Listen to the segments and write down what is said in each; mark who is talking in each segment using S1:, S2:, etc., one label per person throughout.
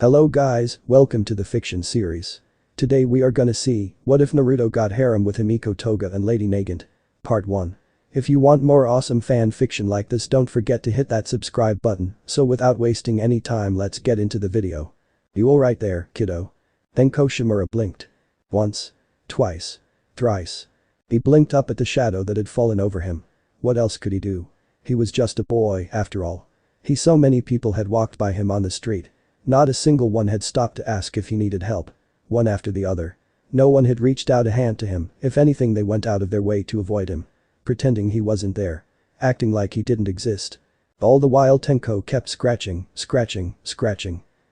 S1: Hello guys, welcome to the fiction series. Today we are gonna see, what if Naruto got harem with Himiko Toga and Lady Nagant? Part 1. If you want more awesome fan fiction like this, don't forget to hit that subscribe button, so without wasting any time let's get into the video. You alright there, kiddo? Then Koshimura blinked. Once. Twice. Thrice. He blinked up at the shadow that had fallen over him. What else could he do? He was just a boy, after all. So many people had walked by him on the street. Not a single one had stopped to ask if he needed help. One after the other. No one had reached out a hand to him, if anything they went out of their way to avoid him. Pretending he wasn't there. Acting like he didn't exist. All the while Tenko kept scratching.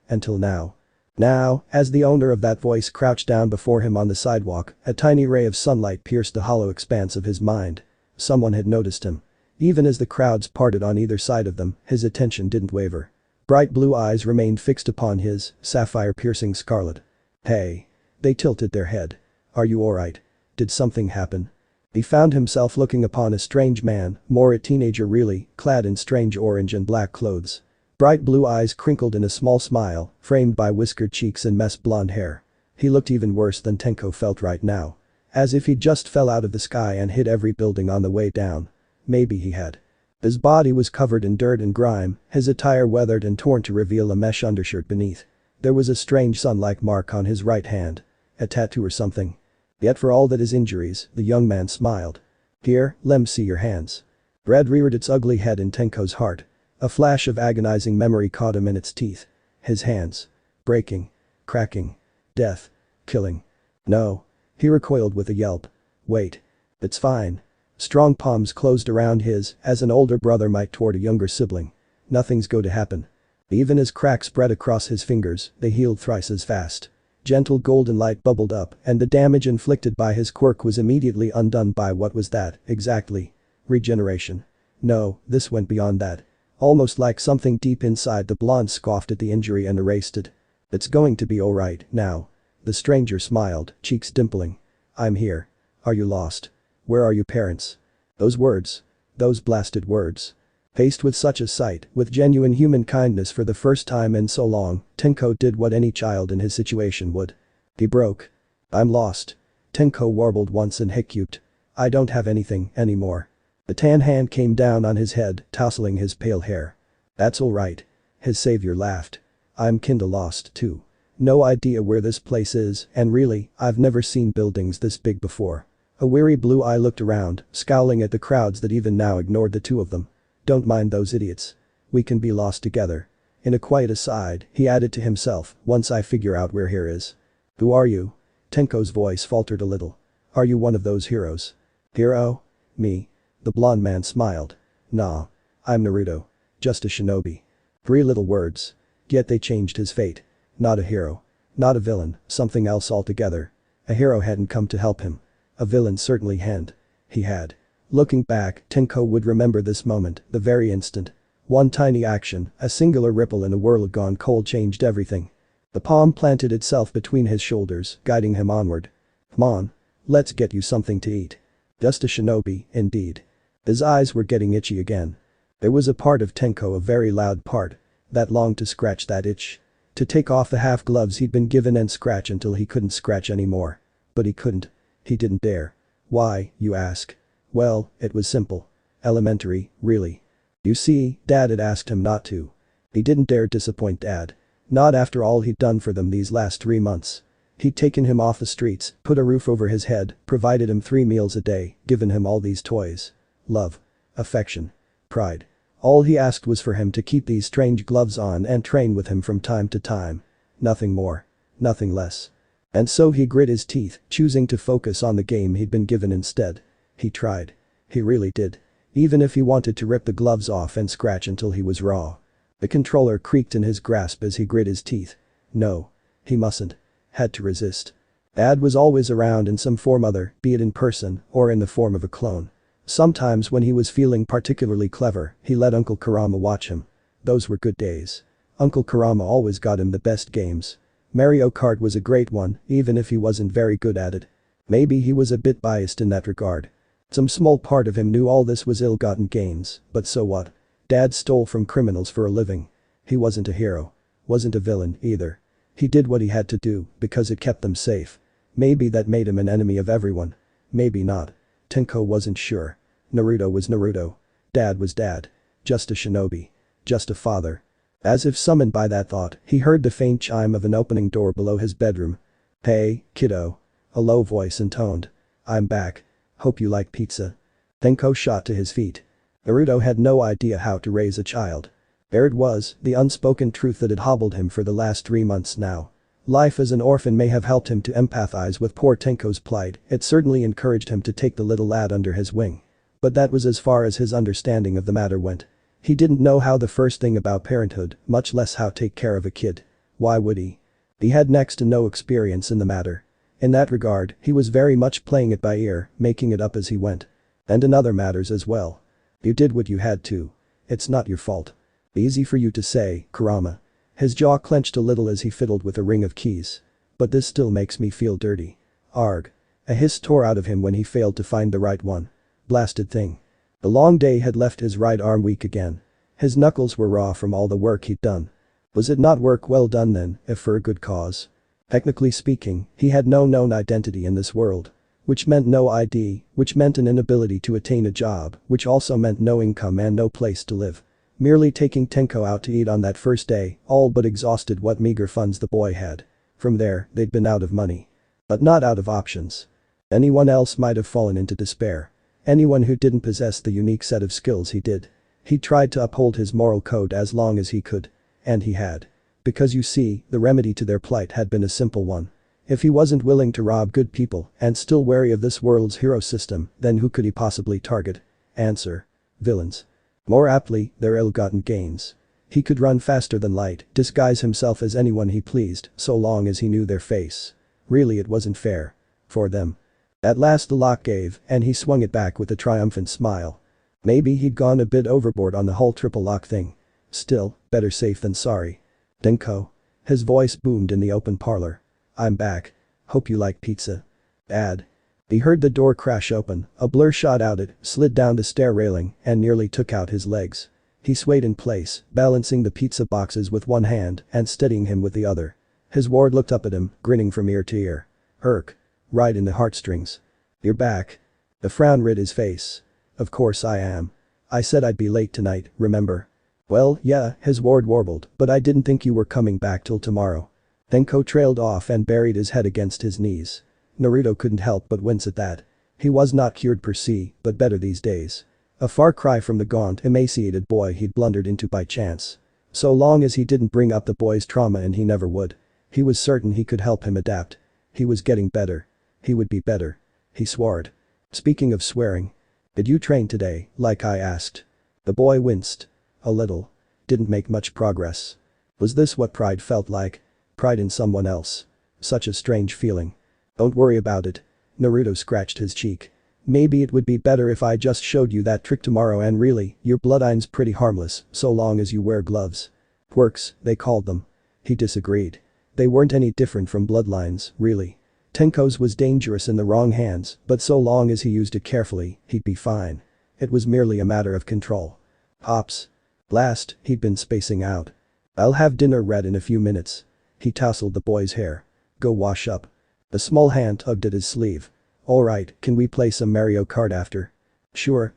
S1: Until now. Now, as the owner of that voice crouched down before him on the sidewalk, a tiny ray of sunlight pierced the hollow expanse of his mind. Someone had noticed him. Even as the crowds parted on either side of them, his attention didn't waver. Bright blue eyes remained fixed upon his, sapphire-piercing scarlet. Hey. They tilted their head. Are you alright? Did something happen? He found himself looking upon a strange man, more a teenager really, clad in strange orange and black clothes. Bright blue eyes crinkled in a small smile, framed by whiskered cheeks and messed blonde hair. He looked even worse than Tenko felt right now. As if he'd just fell out of the sky and hit every building on the way down. Maybe he had. His body was covered in dirt and grime, his attire weathered and torn to reveal a mesh undershirt beneath. There was a strange sun-like mark on his right hand. A tattoo or something. Yet for all that his injuries, the young man smiled. Here, lem see your hands. Red reared its ugly head in Tenko's heart. A flash of agonizing memory caught him in its teeth. His hands. Breaking. Cracking. Death. Killing. No. He recoiled with a yelp. Wait. It's fine. Strong palms closed around his, as an older brother might toward a younger sibling. Nothing's going to happen. Even as cracks spread across his fingers, they healed thrice as fast. Gentle golden light bubbled up, and the damage inflicted by his quirk was immediately undone by what was that, exactly? Regeneration. No, this went beyond that. Almost like something deep inside the blonde scoffed at the injury and erased it. It's going to be alright, now. The stranger smiled, cheeks dimpling. I'm here. Are you lost? Where are your parents? Those words. Those blasted words. Faced with such a sight, with genuine human kindness for the first time in so long, Tenko did what any child in his situation would. He broke. I'm lost. Tenko warbled once and hiccuped. I don't have anything anymore. The tan hand came down on his head, tousling his pale hair. That's alright. His savior laughed. I'm kinda lost too. No idea where this place is, and really, I've never seen buildings this big before. A weary blue eye looked around, scowling at the crowds that even now ignored the two of them. Don't mind those idiots. We can be lost together. In a quiet aside, he added to himself, once I figure out where here is. Who are you? Tenko's voice faltered a little. Are you one of those heroes? Hero? Me. The blonde man smiled. Nah. I'm Naruto. Just a shinobi. 3 little words. Yet they changed his fate. Not a hero. Not a villain, something else altogether. A hero hadn't come to help him. A villain certainly hadn't. He had. Looking back, Tenko would remember this moment, the very instant. One tiny action, a singular ripple in a world gone cold changed everything. The palm planted itself between his shoulders, guiding him onward. Come on. Let's get you something to eat. Just a shinobi, indeed. His eyes were getting itchy again. There was a part of Tenko, a very loud part, that longed to scratch that itch. To take off the half gloves he'd been given and scratch until he couldn't scratch anymore. But he couldn't. He didn't dare. Why, you ask? Well, it was simple. Elementary, really. You see, Dad had asked him not to. He didn't dare disappoint Dad. Not after all he'd done for them these last 3 months. He'd taken him off the streets, put a roof over his head, provided him 3 meals a day, given him all these toys. Love. Affection. Pride. All he asked was for him to keep these strange gloves on and train with him from time to time. Nothing more. Nothing less. And so he grit his teeth, choosing to focus on the game he'd been given instead. He tried. He really did. Even if he wanted to rip the gloves off and scratch until he was raw. The controller creaked in his grasp as he grit his teeth. No. He mustn't. Had to resist. Dad was always around in some form other, be it in person or in the form of a clone. Sometimes when he was feeling particularly clever, he let Uncle Kurama watch him. Those were good days. Uncle Kurama always got him the best games. Mario Kart was a great one, even if he wasn't very good at it. Maybe he was a bit biased in that regard. Some small part of him knew all this was ill-gotten gains, but so what? Dad stole from criminals for a living. He wasn't a hero. wasn't a villain either. He did what he had to do because it kept them safe. Maybe that made him an enemy of everyone. Maybe not. Tenko wasn't sure. Naruto was Naruto. Dad was dad. Just a shinobi. Just a father. As if summoned by that thought, he heard the faint chime of an opening door below his bedroom. "Hey, kiddo." A low voice intoned. "I'm back. Hope you like pizza." Tenko shot to his feet. Naruto had no idea how to raise a child. There it was, the unspoken truth that had hobbled him for the last 3 months now. Life as an orphan may have helped him to empathize with poor Tenko's plight, it certainly encouraged him to take the little lad under his wing. But that was as far as his understanding of the matter went. He didn't know how the first thing about parenthood, much less how to take care of a kid. Why would he? He had next to no experience in the matter. In that regard, he was very much playing it by ear, making it up as he went. And in other matters as well. You did what you had to. It's not your fault. Easy for you to say, Kurama. His jaw clenched a little as he fiddled with a ring of keys. But this still makes me feel dirty. Arg. A hiss tore out of him when he failed to find the right one. Blasted thing. The long day had left his right arm weak again. His knuckles were raw from all the work he'd done. Was it not work well done then, if for a good cause? Technically speaking, he had no known identity in this world. Which meant no ID, which meant an inability to attain a job, which also meant no income and no place to live. Merely taking Tenko out to eat on that first day, all but exhausted what meager funds the boy had. From there, they'd been out of money. But not out of options. Anyone else might have fallen into despair. Anyone who didn't possess the unique set of skills he did. He tried to uphold his moral code as long as he could. And he had. Because you see, the remedy to their plight had been a simple one. If he wasn't willing to rob good people and still wary of this world's hero system, then who could he possibly target? Answer. Villains. More aptly, their ill-gotten gains. He could run faster than light, disguise himself as anyone he pleased, so long as he knew their face. Really, it wasn't fair. For them. At last the lock gave, and he swung it back with a triumphant smile. Maybe he'd gone a bit overboard on the whole triple lock thing. Still, better safe than sorry. Tenko. His voice boomed in the open parlor. I'm back. Hope you like pizza. Dad. He heard the door crash open, a blur shot out it, slid down the stair railing, and nearly took out his legs. He swayed in place, balancing the pizza boxes with one hand and steadying him with the other. His ward looked up at him, grinning from ear to ear. Irk. Right in the heartstrings. You're back. The frown rid his face. Of course I am. I said I'd be late tonight, remember? Well, yeah, his ward warbled, but I didn't think you were coming back till tomorrow. Tenko trailed off and buried his head against his knees. Naruto couldn't help but wince at that. He was not cured per se, but better these days. A far cry from the gaunt, emaciated boy he'd blundered into by chance. So long as he didn't bring up the boy's trauma, and he never would. He was certain he could help him adapt. He was getting better. He would be better. He swore. Speaking of swearing. Did you train today, like I asked? The boy winced. A little. Didn't make much progress. Was this what pride felt like? Pride in someone else. Such a strange feeling. Don't worry about it. Naruto scratched his cheek. Maybe it would be better if I just showed you that trick tomorrow, and really, your bloodline's pretty harmless, so long as you wear gloves. Quirks, they called them. He disagreed. They weren't any different from bloodlines, really. Tenko's was dangerous in the wrong hands, but so long as he used it carefully, he'd be fine. It was merely a matter of control. Hops. Blast, he'd been spacing out. I'll have dinner ready in a few minutes. He tousled the boy's hair. Go wash up. The small hand tugged at his sleeve. Alright, can we play some Mario Kart after? Sure,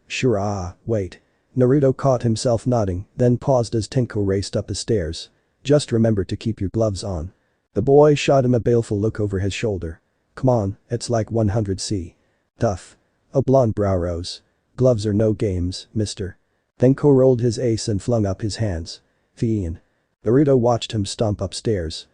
S1: wait. Naruto caught himself nodding, then paused as Tenko raced up the stairs. Just remember to keep your gloves on. The boy shot him a baleful look over his shoulder. Come on, it's like 100C. Tough. A blonde brow rose. Gloves are no games, mister. Tenko rolled his ace and flung up his hands. Fiend. Naruto watched him stomp upstairs.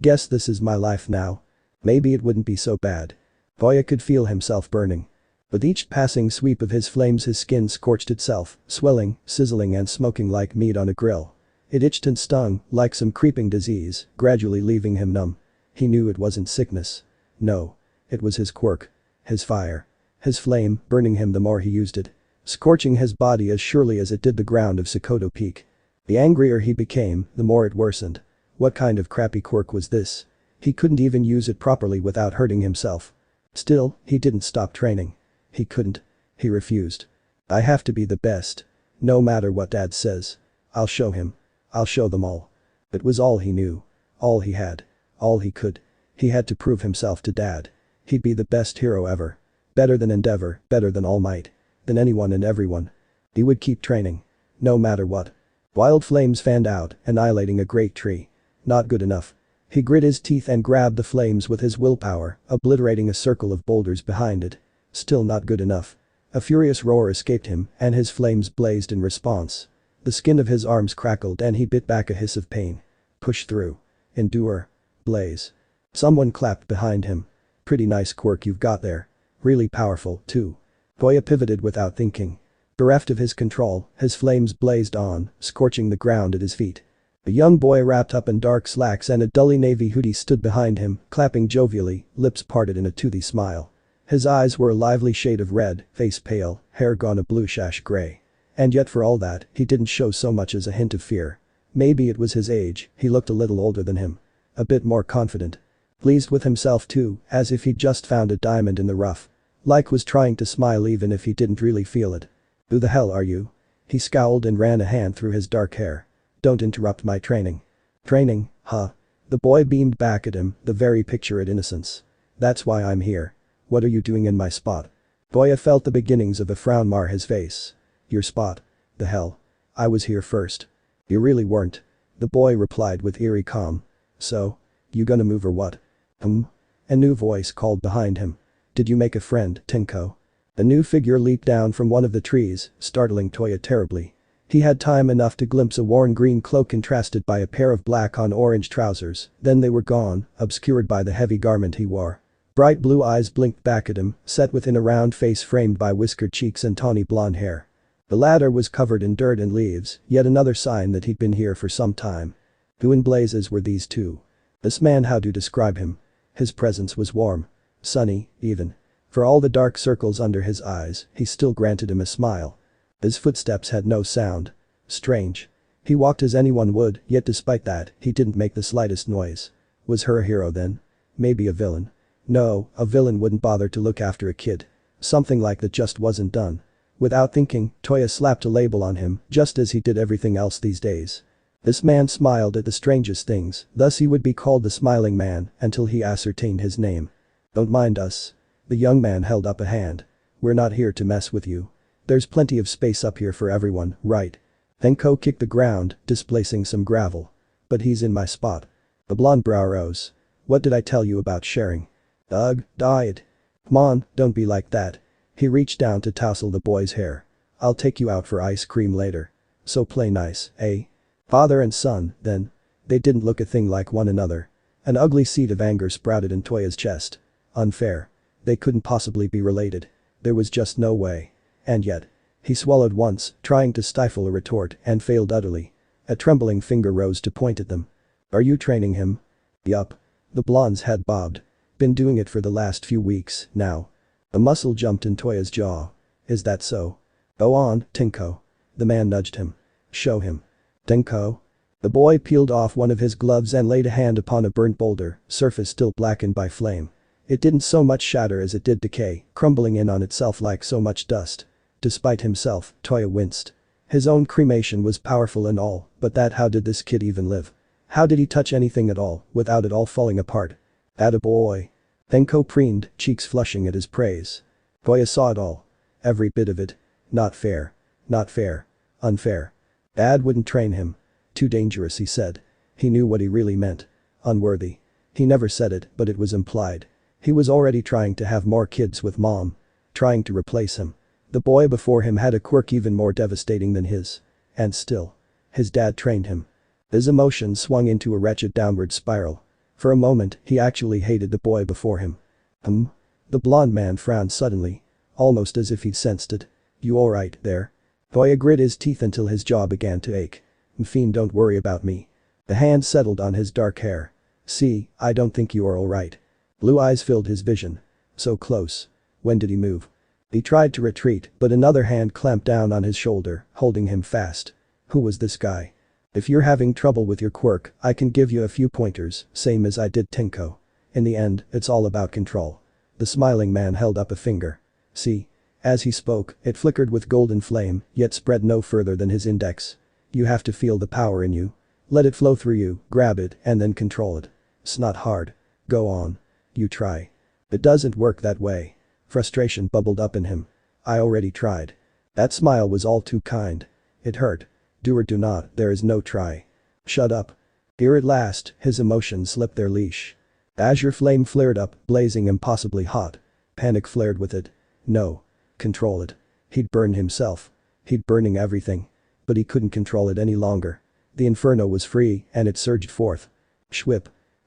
S1: Guess this is my life now. Maybe it wouldn't be so bad. Boya could feel himself burning. With each passing sweep of his flames, his skin scorched itself, swelling, sizzling and smoking like meat on a grill. It itched and stung, like some creeping disease, gradually leaving him numb. He knew it wasn't sickness. No. It was his quirk. His fire. His flame, burning him the more he used it. Scorching his body as surely as it did the ground of Sokoto Peak. The angrier he became, the more it worsened. What kind of crappy quirk was this? He couldn't even use it properly without hurting himself. Still, he didn't stop training. He couldn't. He refused. I have to be the best. No matter what Dad says. I'll show him. I'll show them all. It was all he knew. All he had. All he could. He had to prove himself to Dad. He'd be the best hero ever. Better than Endeavor, better than All Might. Than anyone and everyone. He would keep training. No matter what. Wild flames fanned out, annihilating a great tree. Not good enough. He grit his teeth and grabbed the flames with his willpower, obliterating a circle of boulders behind it. Still not good enough. A furious roar escaped him, and his flames blazed in response. The skin of his arms crackled and he bit back a hiss of pain. Push through. Endure. Blaze. Someone clapped behind him. Pretty nice quirk you've got there. Really powerful, too. Toya pivoted without thinking. Bereft of his control, his flames blazed on, scorching the ground at his feet. A young boy wrapped up in dark slacks and a dully navy hoodie stood behind him, clapping jovially, lips parted in a toothy smile. His eyes were a lively shade of red, face pale, hair gone a bluish-ash gray. And yet for all that, he didn't show so much as a hint of fear. Maybe it was his age, he looked a little older than him. A bit more confident. Pleased with himself too, as if he'd just found a diamond in the rough. Like was trying to smile even if he didn't really feel it. Who the hell are you? He scowled and ran a hand through his dark hair. Don't interrupt my training. Training, huh? The boy beamed back at him, the very picture at innocence. That's why I'm here. What are you doing in my spot? Toya felt the beginnings of a frown mar his face. Your spot? The hell? I was here first. You really weren't. The boy replied with eerie calm. So? You gonna move or what? A new voice called behind him. Did you make a friend, Tenko? A new figure leaped down from one of the trees, startling Toya terribly. He had time enough to glimpse a worn green cloak contrasted by a pair of black on orange trousers, then they were gone, obscured by the heavy garment he wore. Bright blue eyes blinked back at him, set within a round face framed by whiskered cheeks and tawny blonde hair. The latter was covered in dirt and leaves, yet another sign that he'd been here for some time. Who in blazes were these two? This man, how to describe him? His presence was warm. Sunny, even. For all the dark circles under his eyes, he still granted him a smile. His footsteps had no sound. Strange. He walked as anyone would, yet despite that, he didn't make the slightest noise. Was her a hero then? Maybe a villain. No, a villain wouldn't bother to look after a kid. Something like that just wasn't done. Without thinking, Toya slapped a label on him, just as he did everything else these days. This man smiled at the strangest things, thus he would be called the Smiling Man until he ascertained his name. Don't mind us. The young man held up a hand. We're not here to mess with you. There's plenty of space up here for everyone, right? Tenko kicked the ground, displacing some gravel. But he's in my spot. The blonde brow rose. What did I tell you about sharing? Ugh, died. Come on, don't be like that. He reached down to tousle the boy's hair. I'll take you out for ice cream later. So play nice, eh? Father and son, then. They didn't look a thing like one another. An ugly seed of anger sprouted in Toya's chest. Unfair. They couldn't possibly be related. There was just no way. And yet. He swallowed once, trying to stifle a retort, and failed utterly. A trembling finger rose to point at them. Are you training him? Yup. The blonde's head bobbed. Been doing it for the last few weeks, now. A muscle jumped in Toya's jaw. Is that so? Go on, Tenko. The man nudged him. Show him. Tenko? The boy peeled off one of his gloves and laid a hand upon a burnt boulder, surface still blackened by flame. It didn't so much shatter as it did decay, crumbling in on itself like so much dust. Despite himself, Toya winced. His own cremation was powerful and all, but how did this kid even live? How did he touch anything at all, without it all falling apart? Attaboy. Tenko preened, cheeks flushing at his praise. Toya saw it all. Every bit of it. Not fair. Not fair. Unfair. Dad wouldn't train him. Too dangerous, he said. He knew what he really meant. Unworthy. He never said it, but it was implied. He was already trying to have more kids with mom. Trying to replace him. The boy before him had a quirk even more devastating than his. And still. His dad trained him. His emotions swung into a wretched downward spiral. For a moment, he actually hated the boy before him. The blonde man frowned suddenly. Almost as if he'd sensed it. You alright there? Toya grit his teeth until his jaw began to ache. Fiend, don't worry about me. The hand settled on his dark hair. See, I don't think you are alright. Blue eyes filled his vision. So close. When did he move? He tried to retreat, but another hand clamped down on his shoulder, holding him fast. Who was this guy? If you're having trouble with your quirk, I can give you a few pointers, same as I did Tenko. In the end, it's all about control. The smiling man held up a finger. See? As he spoke, it flickered with golden flame, yet spread no further than his index. You have to feel the power in you. Let it flow through you, grab it, and then control it. It's not hard. Go on. You try. It doesn't work that way. Frustration bubbled up in him. I already tried. That smile was all too kind. It hurt. Do or do not, there is no try. Shut up. Here at last, his emotions slipped their leash. Azure flame flared up, blazing impossibly hot. Panic flared with it. No. Control it. He'd burn himself. He'd burning everything. But he couldn't control it any longer. The inferno was free, and it surged forth. Schwip.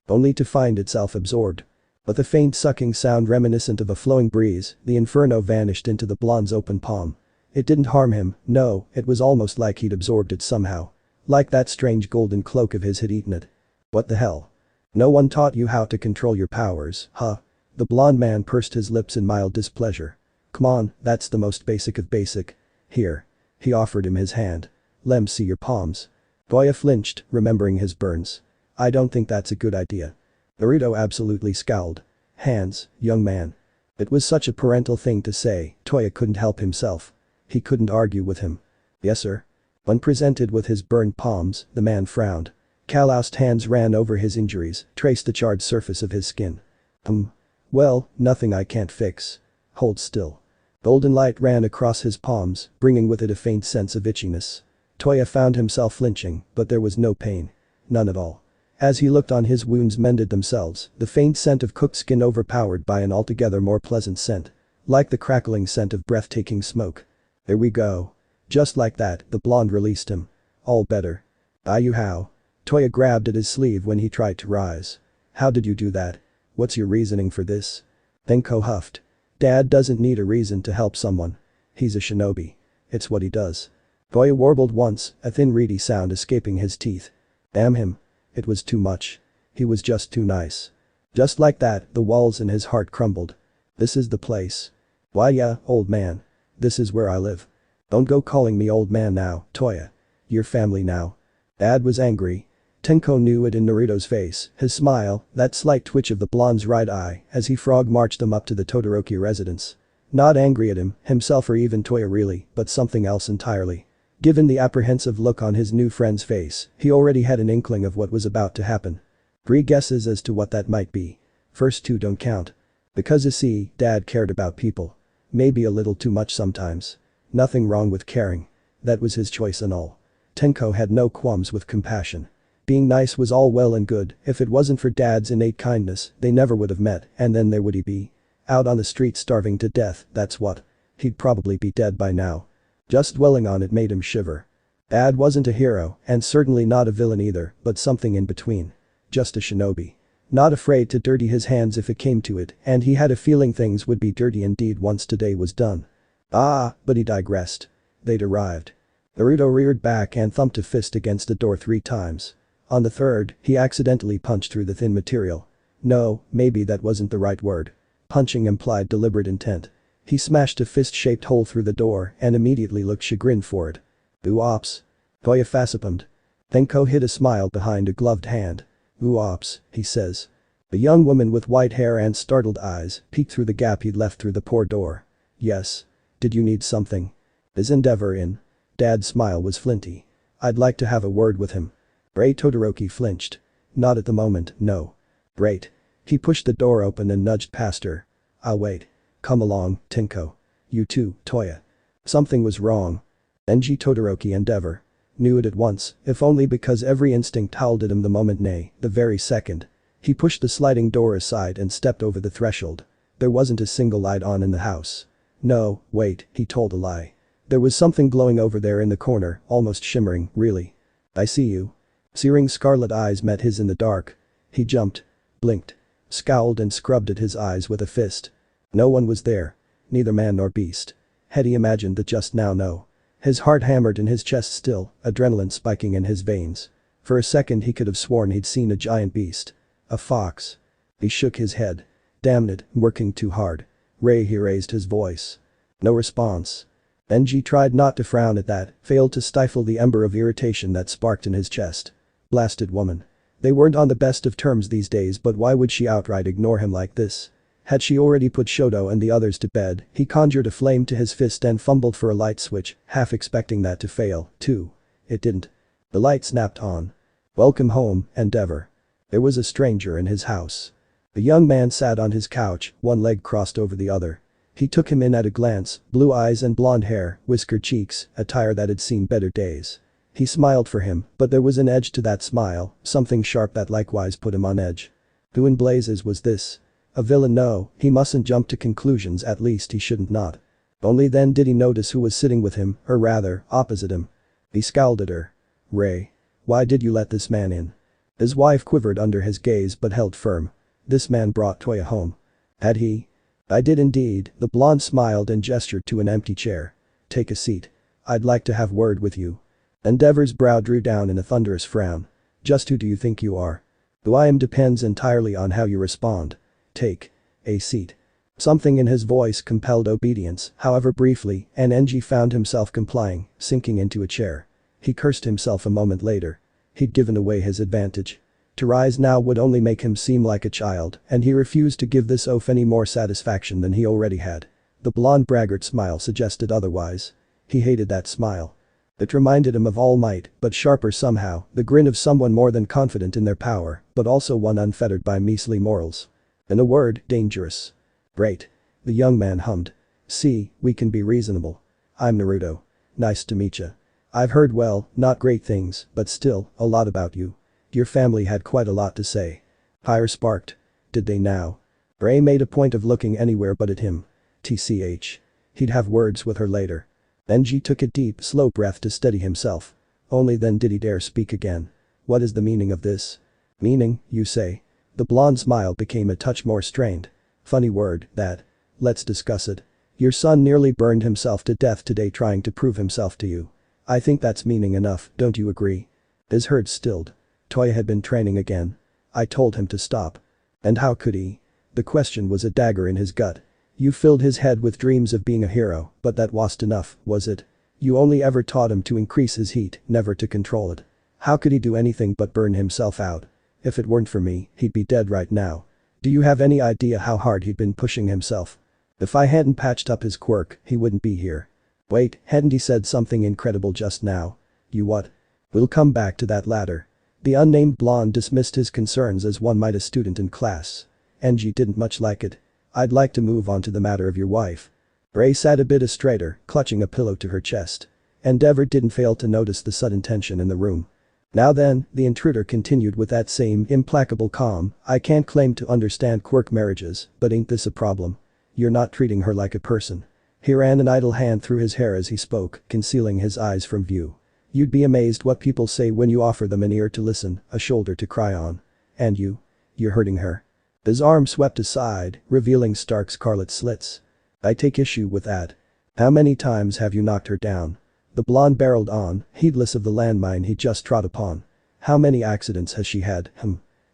S1: Only to find itself absorbed. With a faint sucking sound reminiscent of a flowing breeze, the inferno vanished into the blonde's open palm. It didn't harm him, no, it was almost like he'd absorbed it somehow. Like that strange golden cloak of his had eaten it. What the hell? No one taught you how to control your powers, huh? The blonde man pursed his lips in mild displeasure. Come on, that's the most basic of basic. Here. He offered him his hand. Lem, see your palms. Toya flinched, remembering his burns. I don't think that's a good idea. Naruto absolutely scowled. Hands, young man. It was such a parental thing to say, Toya couldn't help himself. He couldn't argue with him. Yes sir. When presented with his burned palms, the man frowned. Calloused hands ran over his injuries, traced the charred surface of his skin. Well, nothing I can't fix. Hold still. Golden light ran across his palms, bringing with it a faint sense of itchiness. Toya found himself flinching, but there was no pain. None at all. As he looked on, his wounds mended themselves, the faint scent of cooked skin overpowered by an altogether more pleasant scent. Like the crackling scent of breathtaking smoke. There we go. Just like that, the blonde released him. All better. You how? Toya grabbed at his sleeve when he tried to rise. How did you do that? What's your reasoning for this? Tenko huffed. Dad doesn't need a reason to help someone. He's a shinobi. It's what he does. Toya warbled once, a thin reedy sound escaping his teeth. Damn him. It was too much. He was just too nice. Just like that, the walls in his heart crumbled. This is the place. Why yeah, old man. This is where I live. Don't go calling me old man now, Toya. You're family now. Dad was angry. Tenko knew it in Naruto's face, his smile, that slight twitch of the blonde's right eye as he frog marched them up to the Todoroki residence. Not angry at him, himself or even Toya really, but something else entirely. Given the apprehensive look on his new friend's face, he already had an inkling of what was about to happen. 3 guesses as to what that might be. First 2 don't count. Because you see, Dad cared about people. Maybe a little too much sometimes. Nothing wrong with caring. That was his choice and all. Tenko had no qualms with compassion. Being nice was all well and good, if it wasn't for Dad's innate kindness, they never would have met, and then there would he be. Out on the street starving to death, that's what. He'd probably be dead by now. Just dwelling on it made him shiver. Dad wasn't a hero, and certainly not a villain either, but something in between. Just a shinobi. Not afraid to dirty his hands if it came to it, and he had a feeling things would be dirty indeed once today was done. But he digressed. They'd arrived. Naruto reared back and thumped a fist against the door 3 times. On the third, he accidentally punched through the thin material. No, maybe that wasn't the right word. Punching implied deliberate intent. He smashed a fist-shaped hole through the door and immediately looked chagrined for it. Oops. Toya facepalmed. Tenko hid a smile behind a gloved hand. Oops, he says. A young woman with white hair and startled eyes peeked through the gap he'd left through the poor door. Yes. Did you need something? Is Endeavor in? Dad's smile was flinty. I'd like to have a word with him. Todoroki flinched. Not at the moment, no. Great. He pushed the door open and nudged past her. I'll wait. Come along, Tenko. You too, Toya. Something was wrong. Todoroki Endeavor. Knew it at once, if only because every instinct howled at him the moment, nay, the very second. He pushed the sliding door aside and stepped over the threshold. There wasn't a single light on in the house. No, wait, he told a lie. There was something glowing over there in the corner, almost shimmering, really. I see you. Searing scarlet eyes met his in the dark. He jumped. Blinked. Scowled and scrubbed at his eyes with a fist. No one was there. Neither man nor beast. Had he imagined that just now? No. His heart hammered in his chest still, adrenaline spiking in his veins. For a second he could have sworn he'd seen a giant beast. A fox. He shook his head. Damn it, working too hard. He raised his voice. No response. Denji tried not to frown at that, failed to stifle the ember of irritation that sparked in his chest. Blasted woman. They weren't on the best of terms these days, but why would she outright ignore him like this? Had she already put Shoto and the others to bed? He conjured a flame to his fist and fumbled for a light switch, half expecting that to fail, too. It didn't. The light snapped on. Welcome home, Endeavor. There was a stranger in his house. The young man sat on his couch, one leg crossed over the other. He took him in at a glance, blue eyes and blonde hair, whiskered cheeks, attire that had seen better days. He smiled for him, but there was an edge to that smile, something sharp that likewise put him on edge. Who in blazes was this? A villain? No, he mustn't jump to conclusions, at least he shouldn't not. Only then did he notice who was sitting with him, or rather, opposite him. He scowled at her. Ray. Why did you let this man in? His wife quivered under his gaze but held firm. This man brought Toya home. Had he? I did indeed, the blonde smiled and gestured to an empty chair. Take a seat. I'd like to have word with you. Endeavor's brow drew down in a thunderous frown. Just who do you think you are? Who I am depends entirely on how you respond. Take a seat. Something in his voice compelled obedience, however briefly, and Enji found himself complying, sinking into a chair. He cursed himself a moment later. He'd given away his advantage. To rise now would only make him seem like a child, and he refused to give this oaf any more satisfaction than he already had. The blonde braggart smile suggested otherwise. He hated that smile. It reminded him of All Might, but sharper somehow, the grin of someone more than confident in their power, but also one unfettered by measly morals. In a word, dangerous. Great. The young man hummed. See, we can be reasonable. I'm Naruto. Nice to meet ya. I've heard well, not great things, but still, a lot about you. Your family had quite a lot to say. Fire sparked. Did they now? Ray made a point of looking anywhere but at him. TCH. He'd have words with her later. Enji took a deep, slow breath to steady himself. Only then did he dare speak again. What is the meaning of this? Meaning, you say? The blonde smile became a touch more strained. Funny word, that. Let's discuss it. Your son nearly burned himself to death today trying to prove himself to you. I think that's meaning enough, don't you agree? His herd stilled. Toya had been training again. I told him to stop. And how could he? The question was a dagger in his gut. You filled his head with dreams of being a hero, but that wasn't enough, was it? You only ever taught him to increase his heat, never to control it. How could he do anything but burn himself out? If it weren't for me, he'd be dead right now. Do you have any idea how hard he'd been pushing himself? If I hadn't patched up his quirk, he wouldn't be here. Wait, hadn't he said something incredible just now? You what? We'll come back to that later. The unnamed blonde dismissed his concerns as one might a student in class. Enji didn't much like it. I'd like to move on to the matter of your wife. Ray sat a bit straighter, clutching a pillow to her chest. Endeavor didn't fail to notice the sudden tension in the room. Now then, the intruder continued with that same implacable calm, I can't claim to understand quirk marriages, but ain't this a problem? You're not treating her like a person. He ran an idle hand through his hair as he spoke, concealing his eyes from view. You'd be amazed what people say when you offer them an ear to listen, a shoulder to cry on. And you're hurting her. His arm swept aside, revealing stark scarlet slits. I take issue with that. How many times have you knocked her down? The blonde barreled on, heedless of the landmine he just trod upon. How many accidents has she had,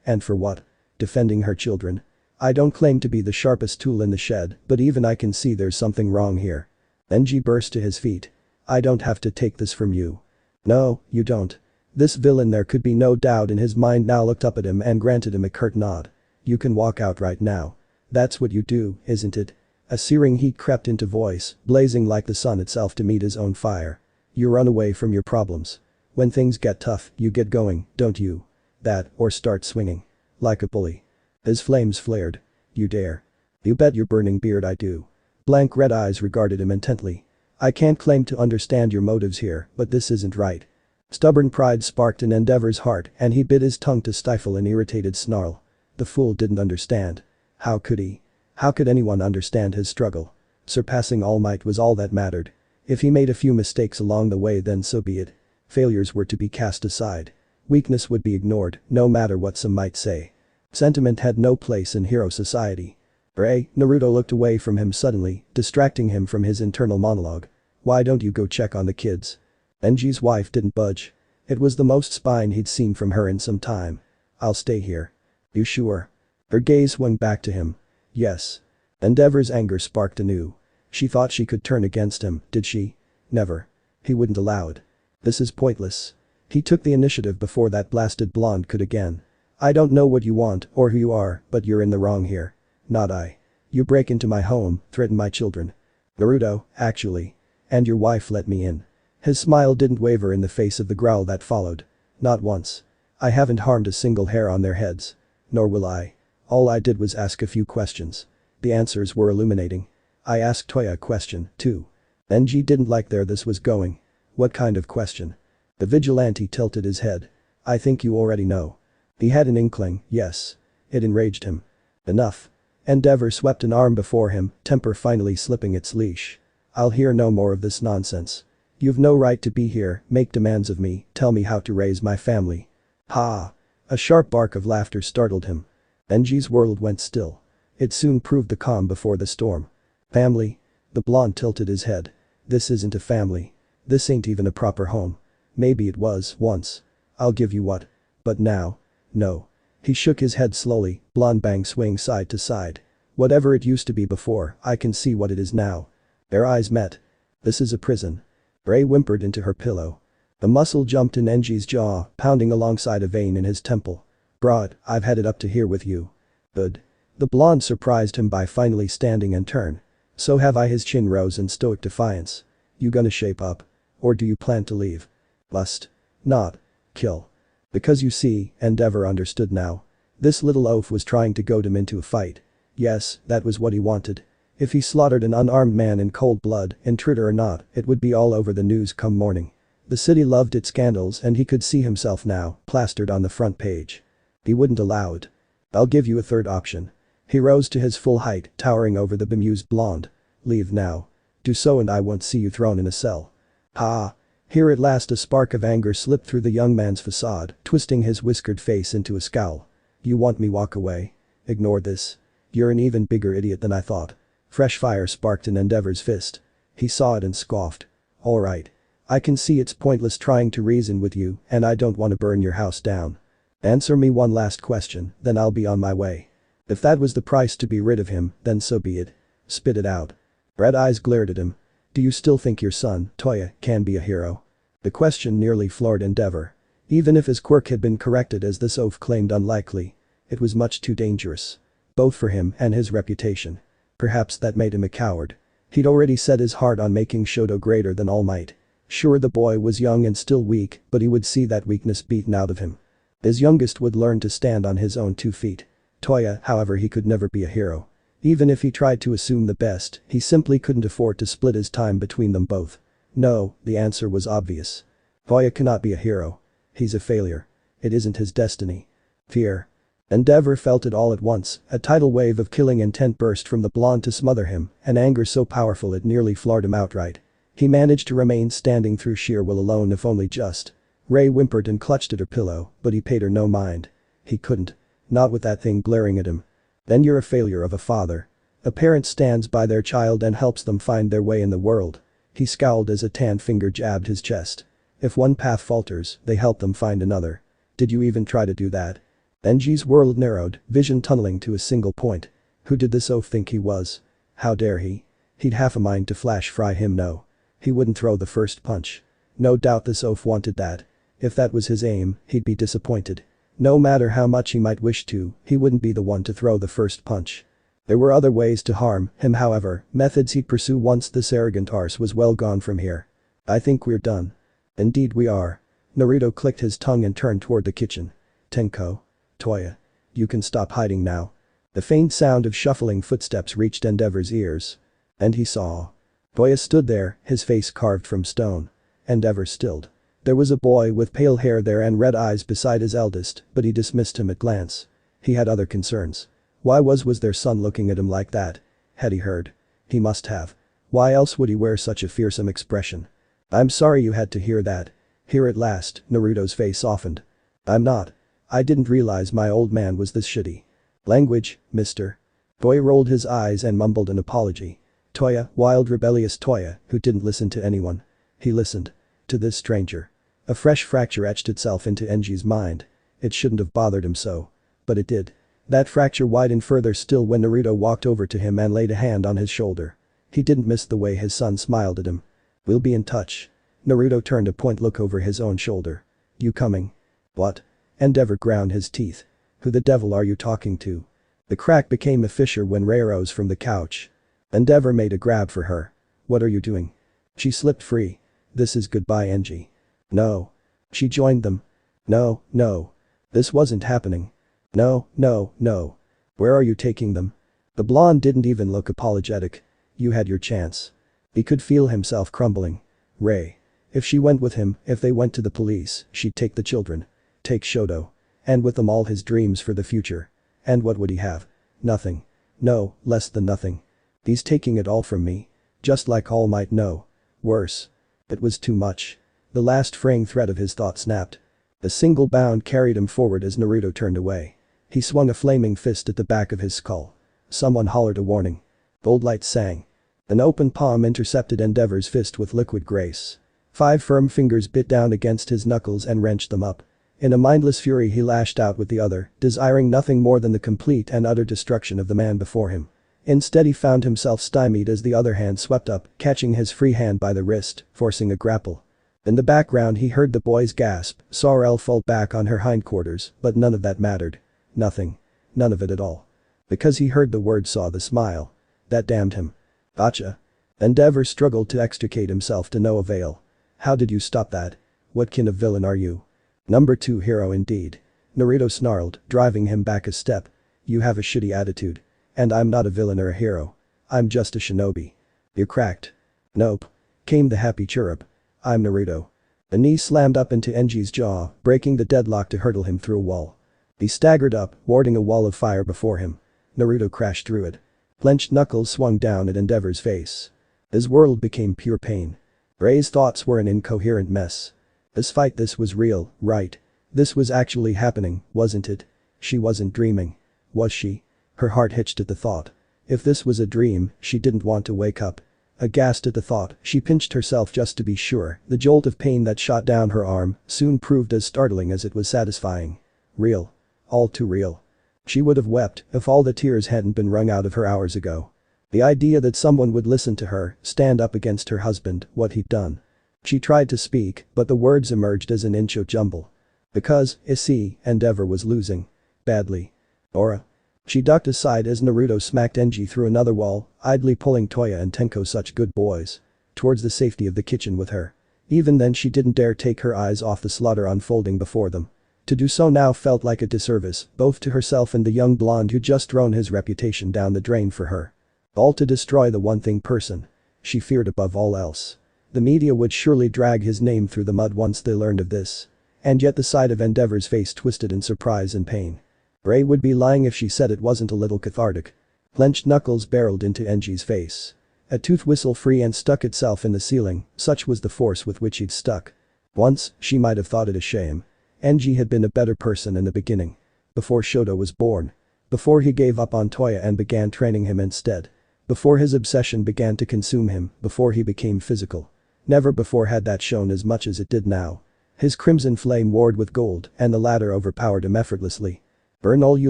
S1: And for what? Defending her children. I don't claim to be the sharpest tool in the shed, but even I can see there's something wrong here. Enji burst to his feet. I don't have to take this from you. No, you don't. This villain, there could be no doubt in his mind, now looked up at him and granted him a curt nod. You can walk out right now. That's what you do, isn't it? A searing heat crept into voice, blazing like the sun itself to meet his own fire. You run away from your problems. When things get tough, you get going, don't you? That, or start swinging. Like a bully. His flames flared. You dare. You bet your burning beard I do. Blank red eyes regarded him intently. I can't claim to understand your motives here, but this isn't right. Stubborn pride sparked in Endeavor's heart and he bit his tongue to stifle an irritated snarl. The fool didn't understand. How could he? How could anyone understand his struggle? Surpassing All Might was all that mattered. If he made a few mistakes along the way, then so be it. Failures were to be cast aside. Weakness would be ignored, no matter what some might say. Sentiment had no place in hero society. Naruto looked away from him suddenly, distracting him from his internal monologue. Why don't you go check on the kids? Enji's wife didn't budge. It was the most spine he'd seen from her in some time. I'll stay here. You sure? Her gaze swung back to him. Yes. Endeavor's anger sparked anew. She thought she could turn against him, did she? Never. He wouldn't allow it. This is pointless. He took the initiative before that blasted blonde could again. I don't know what you want or who you are, but you're in the wrong here. Not I. You break into my home, threaten my children. Naruto, actually. And your wife let me in. His smile didn't waver in the face of the growl that followed. Not once. I haven't harmed a single hair on their heads. Nor will I. All I did was ask a few questions. The answers were illuminating. I asked Toya a question, too. Enji didn't like where this was going. What kind of question? The vigilante tilted his head. I think you already know. He had an inkling, yes. It enraged him. Enough. Endeavor swept an arm before him, temper finally slipping its leash. I'll hear no more of this nonsense. You've no right to be here, make demands of me, tell me how to raise my family. Ha! A sharp bark of laughter startled him. Enji's world went still. It soon proved the calm before the storm. Family? The blonde tilted his head. This isn't a family. This ain't even a proper home. Maybe it was, once. I'll give you what. But now? No. He shook his head slowly, blonde bangs swaying side to side. Whatever it used to be before, I can see what it is now. Their eyes met. This is a prison. Ray whimpered into her pillow. The muscle jumped in Enji's jaw, pounding alongside a vein in his temple. Broad, I've had it up to here with you. Good. The blonde surprised him by finally standing and turn. So have I. His chin rose in stoic defiance. You gonna shape up? Or do you plan to leave? Lust. Not. Kill. Because you see, Endeavor understood now. This little oaf was trying to goad him into a fight. Yes, that was what he wanted. If he slaughtered an unarmed man in cold blood, intruder or not, it would be all over the news come morning. The city loved its scandals and he could see himself now, plastered on the front page. He wouldn't allow it. I'll give you a third option. He rose to his full height, towering over the bemused blonde. Leave now. Do so and I won't see you thrown in a cell. Ha! Here at last a spark of anger slipped through the young man's facade, twisting his whiskered face into a scowl. You want me walk away? Ignore this. You're an even bigger idiot than I thought. Fresh fire sparked in Endeavor's fist. He saw it and scoffed. Alright. I can see it's pointless trying to reason with you and I don't want to burn your house down. Answer me one last question, then I'll be on my way. If that was the price to be rid of him, then so be it. Spit it out. Red eyes glared at him. Do you still think your son, Toya, can be a hero? The question nearly floored Endeavor. Even if his quirk had been corrected as this oaf claimed unlikely, it was much too dangerous. Both for him and his reputation. Perhaps that made him a coward. He'd already set his heart on making Shoto greater than All Might. Sure, the boy was young and still weak, but he would see that weakness beaten out of him. His youngest would learn to stand on his own 2 feet. Toya, however, he could never be a hero. Even if he tried to assume the best, he simply couldn't afford to split his time between them both. No, the answer was obvious. Toya cannot be a hero. He's a failure. It isn't his destiny. Fear. Endeavor felt it all at once, a tidal wave of killing intent burst from the blonde to smother him, an anger so powerful it nearly floored him outright. He managed to remain standing through sheer will alone if only just. Ray whimpered and clutched at her pillow, but he paid her no mind. He couldn't. Not with that thing glaring at him. Then you're a failure of a father. A parent stands by their child and helps them find their way in the world. He scowled as a tan finger jabbed his chest. If one path falters, they help them find another. Did you even try to do that? Enji's world narrowed, vision tunneling to a single point. Who did this oaf think he was? How dare he? He'd half a mind to flash fry him. No. He wouldn't throw the first punch. No doubt this oaf wanted that. If that was his aim, he'd be disappointed. No matter how much he might wish to, he wouldn't be the one to throw the first punch. There were other ways to harm him, however, methods he'd pursue once this arrogant arse was well gone from here. I think we're done. Indeed we are. Naruto clicked his tongue and turned toward the kitchen. Tenko. Toya. You can stop hiding now. The faint sound of shuffling footsteps reached Endeavor's ears. And he saw. Toya stood there, his face carved from stone. Endeavor stilled. There was a boy with pale hair there and red eyes beside his eldest, but he dismissed him at glance. He had other concerns. Why was their son looking at him like that? Had he heard? He must have. Why else would he wear such a fearsome expression? I'm sorry you had to hear that. Here at last, Naruto's face softened. I'm not. I didn't realize my old man was this shitty. Language, mister. Boy rolled his eyes and mumbled an apology. Toya, wild rebellious Toya, who didn't listen to anyone. He listened. To this stranger. A fresh fracture etched itself into Enji's mind. It shouldn't have bothered him so. But it did. That fracture widened further still when Naruto walked over to him and laid a hand on his shoulder. He didn't miss the way his son smiled at him. We'll be in touch. Naruto turned a point look over his own shoulder. You coming? What? Endeavor ground his teeth. Who the devil are you talking to? The crack became a fissure when Ray rose from the couch. Endeavor made a grab for her. What are you doing? She slipped free. This is goodbye, Enji. No. She joined them. No, no. This wasn't happening. No, no, no. Where are you taking them? The blonde didn't even look apologetic. You had your chance. He could feel himself crumbling. Ray. If she went with him, if they went to the police, she'd take the children. Take Shoto. And with them all his dreams for the future. And what would he have? Nothing. No, less than nothing. He's taking it all from me. Just like All Might know. Worse. It was too much. The last fraying thread of his thought snapped. A single bound carried him forward as Naruto turned away. He swung a flaming fist at the back of his skull. Someone hollered a warning. Bold light sang. An open palm intercepted Endeavor's fist with liquid grace. 5 firm fingers bit down against his knuckles and wrenched them up. In a mindless fury he lashed out with the other, desiring nothing more than the complete and utter destruction of the man before him. Instead he found himself stymied as the other hand swept up, catching his free hand by the wrist, forcing a grapple. In the background he heard the boys gasp, saw Elle fall back on her hindquarters, but none of that mattered. Nothing. None of it at all. Because he heard the word saw the smile. That damned him. Gotcha. Endeavor struggled to extricate himself to no avail. How did you stop that? What kind of villain are you? Number 2 hero indeed. Naruto snarled, driving him back a step. You have a shitty attitude. And I'm not a villain or a hero. I'm just a shinobi. You're cracked. Nope. Came the happy chirrup. I'm Naruto. A knee slammed up into Enji's jaw, breaking the deadlock to hurtle him through a wall. He staggered up, warding a wall of fire before him. Naruto crashed through it. Clenched knuckles swung down at Endeavor's face. His world became pure pain. Ray's thoughts were an incoherent mess. This was real, right? This was actually happening, wasn't it? She wasn't dreaming. Was she? Her heart hitched at the thought. If this was a dream, she didn't want to wake up. Aghast at the thought, she pinched herself just to be sure. The jolt of pain that shot down her arm soon proved as startling as it was satisfying. Real. All too real. She would have wept if all the tears hadn't been wrung out of her hours ago. The idea that someone would listen to her, stand up against her husband, what he'd done. She tried to speak, but the words emerged as an incho jumble. Because, Itchi, Endeavor was losing. Badly. Aura. She ducked aside as Naruto smacked Enji through another wall, idly pulling Toya and Tenko, such good boys, towards the safety of the kitchen with her. Even then she didn't dare take her eyes off the slaughter unfolding before them. To do so now felt like a disservice, both to herself and the young blonde who'd just thrown his reputation down the drain for her. All to destroy the one thing person she feared above all else. The media would surely drag his name through the mud once they learned of this. And yet the side of Endeavor's face twisted in surprise and pain. Ray would be lying if she said it wasn't a little cathartic. Clenched knuckles barreled into Enji's face. A tooth whistled free and stuck itself in the ceiling, such was the force with which he'd stuck. Once, she might have thought it a shame. Enji had been a better person in the beginning. Before Shoto was born. Before he gave up on Toya and began training him instead. Before his obsession began to consume him, before he became physical. Never before had that shown as much as it did now. His crimson flame warred with gold, and the latter overpowered him effortlessly. Burn all you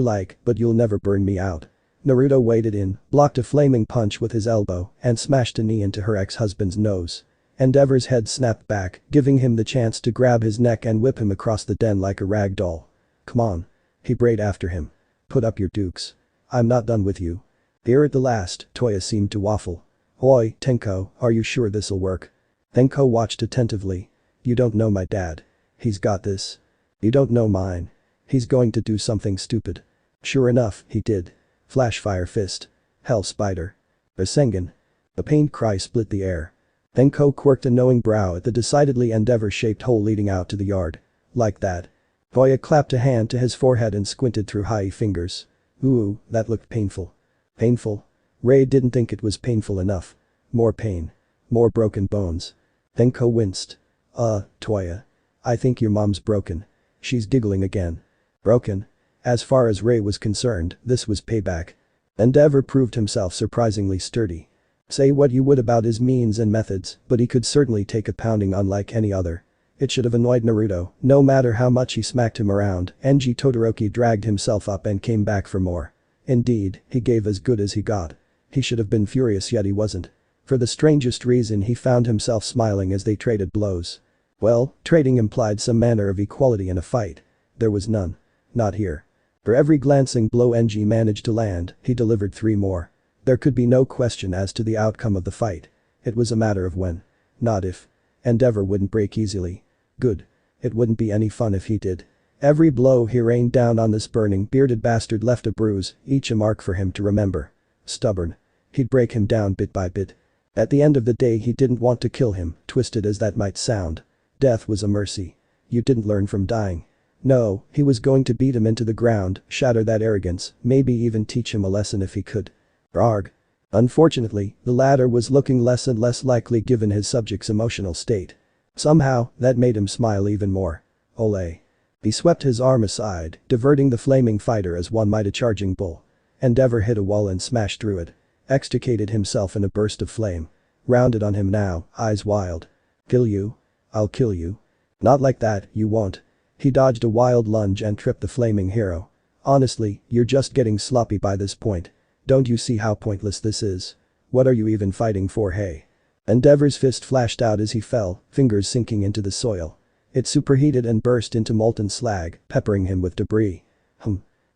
S1: like, but you'll never burn me out. Naruto waded in, blocked a flaming punch with his elbow, and smashed a knee into her ex-husband's nose. Endeavor's head snapped back, giving him the chance to grab his neck and whip him across the den like a rag doll. Come on. He brayed after him. Put up your dukes. I'm not done with you. Here at the last, Toya seemed to waffle. Oi, Tenko, are you sure this'll work? Tenko watched attentively. You don't know my dad. He's got this. You don't know mine. He's going to do something stupid. Sure enough, he did. Flash fire fist. Hell spider. Rasengan. A pained cry split the air. Tenko quirked a knowing brow at the decidedly Endeavor-shaped hole leading out to the yard. Like that. Toya clapped a hand to his forehead and squinted through high fingers. Ooh, that looked painful. Painful? Ray didn't think it was painful enough. More pain. More broken bones. Tenko winced. Toya. I think your mom's broken. She's giggling again. Broken? As far as Ray was concerned, this was payback. Endeavor proved himself surprisingly sturdy. Say what you would about his means and methods, but he could certainly take a pounding unlike any other. It should have annoyed Naruto, no matter how much he smacked him around. Enji Todoroki dragged himself up and came back for more. Indeed, he gave as good as he got. He should have been furious, yet he wasn't. For the strangest reason he found himself smiling as they traded blows. Well, trading implied some manner of equality in a fight. There was none. Not here. For every glancing blow Enji managed to land, he delivered 3 more. There could be no question as to the outcome of the fight. It was a matter of when. Not if. Endeavor wouldn't break easily. Good. It wouldn't be any fun if he did. Every blow he rained down on this burning bearded bastard left a bruise, each a mark for him to remember. Stubborn. He'd break him down bit by bit. At the end of the day he didn't want to kill him, twisted as that might sound. Death was a mercy. You didn't learn from dying. No, he was going to beat him into the ground, shatter that arrogance, maybe even teach him a lesson if he could. Arg. Unfortunately, the latter was looking less and less likely given his subject's emotional state. Somehow, that made him smile even more. Ole. He swept his arm aside, diverting the flaming fighter as one might a charging bull. Endeavor hit a wall and smashed through it. Extricated himself in a burst of flame. Rounded on him now, eyes wild. Kill you? I'll kill you. Not like that, you won't. He dodged a wild lunge and tripped the flaming hero. Honestly, you're just getting sloppy by this point. Don't you see how pointless this is? What are you even fighting for, hey? Endeavor's fist flashed out as he fell, fingers sinking into the soil. It superheated and burst into molten slag, peppering him with debris.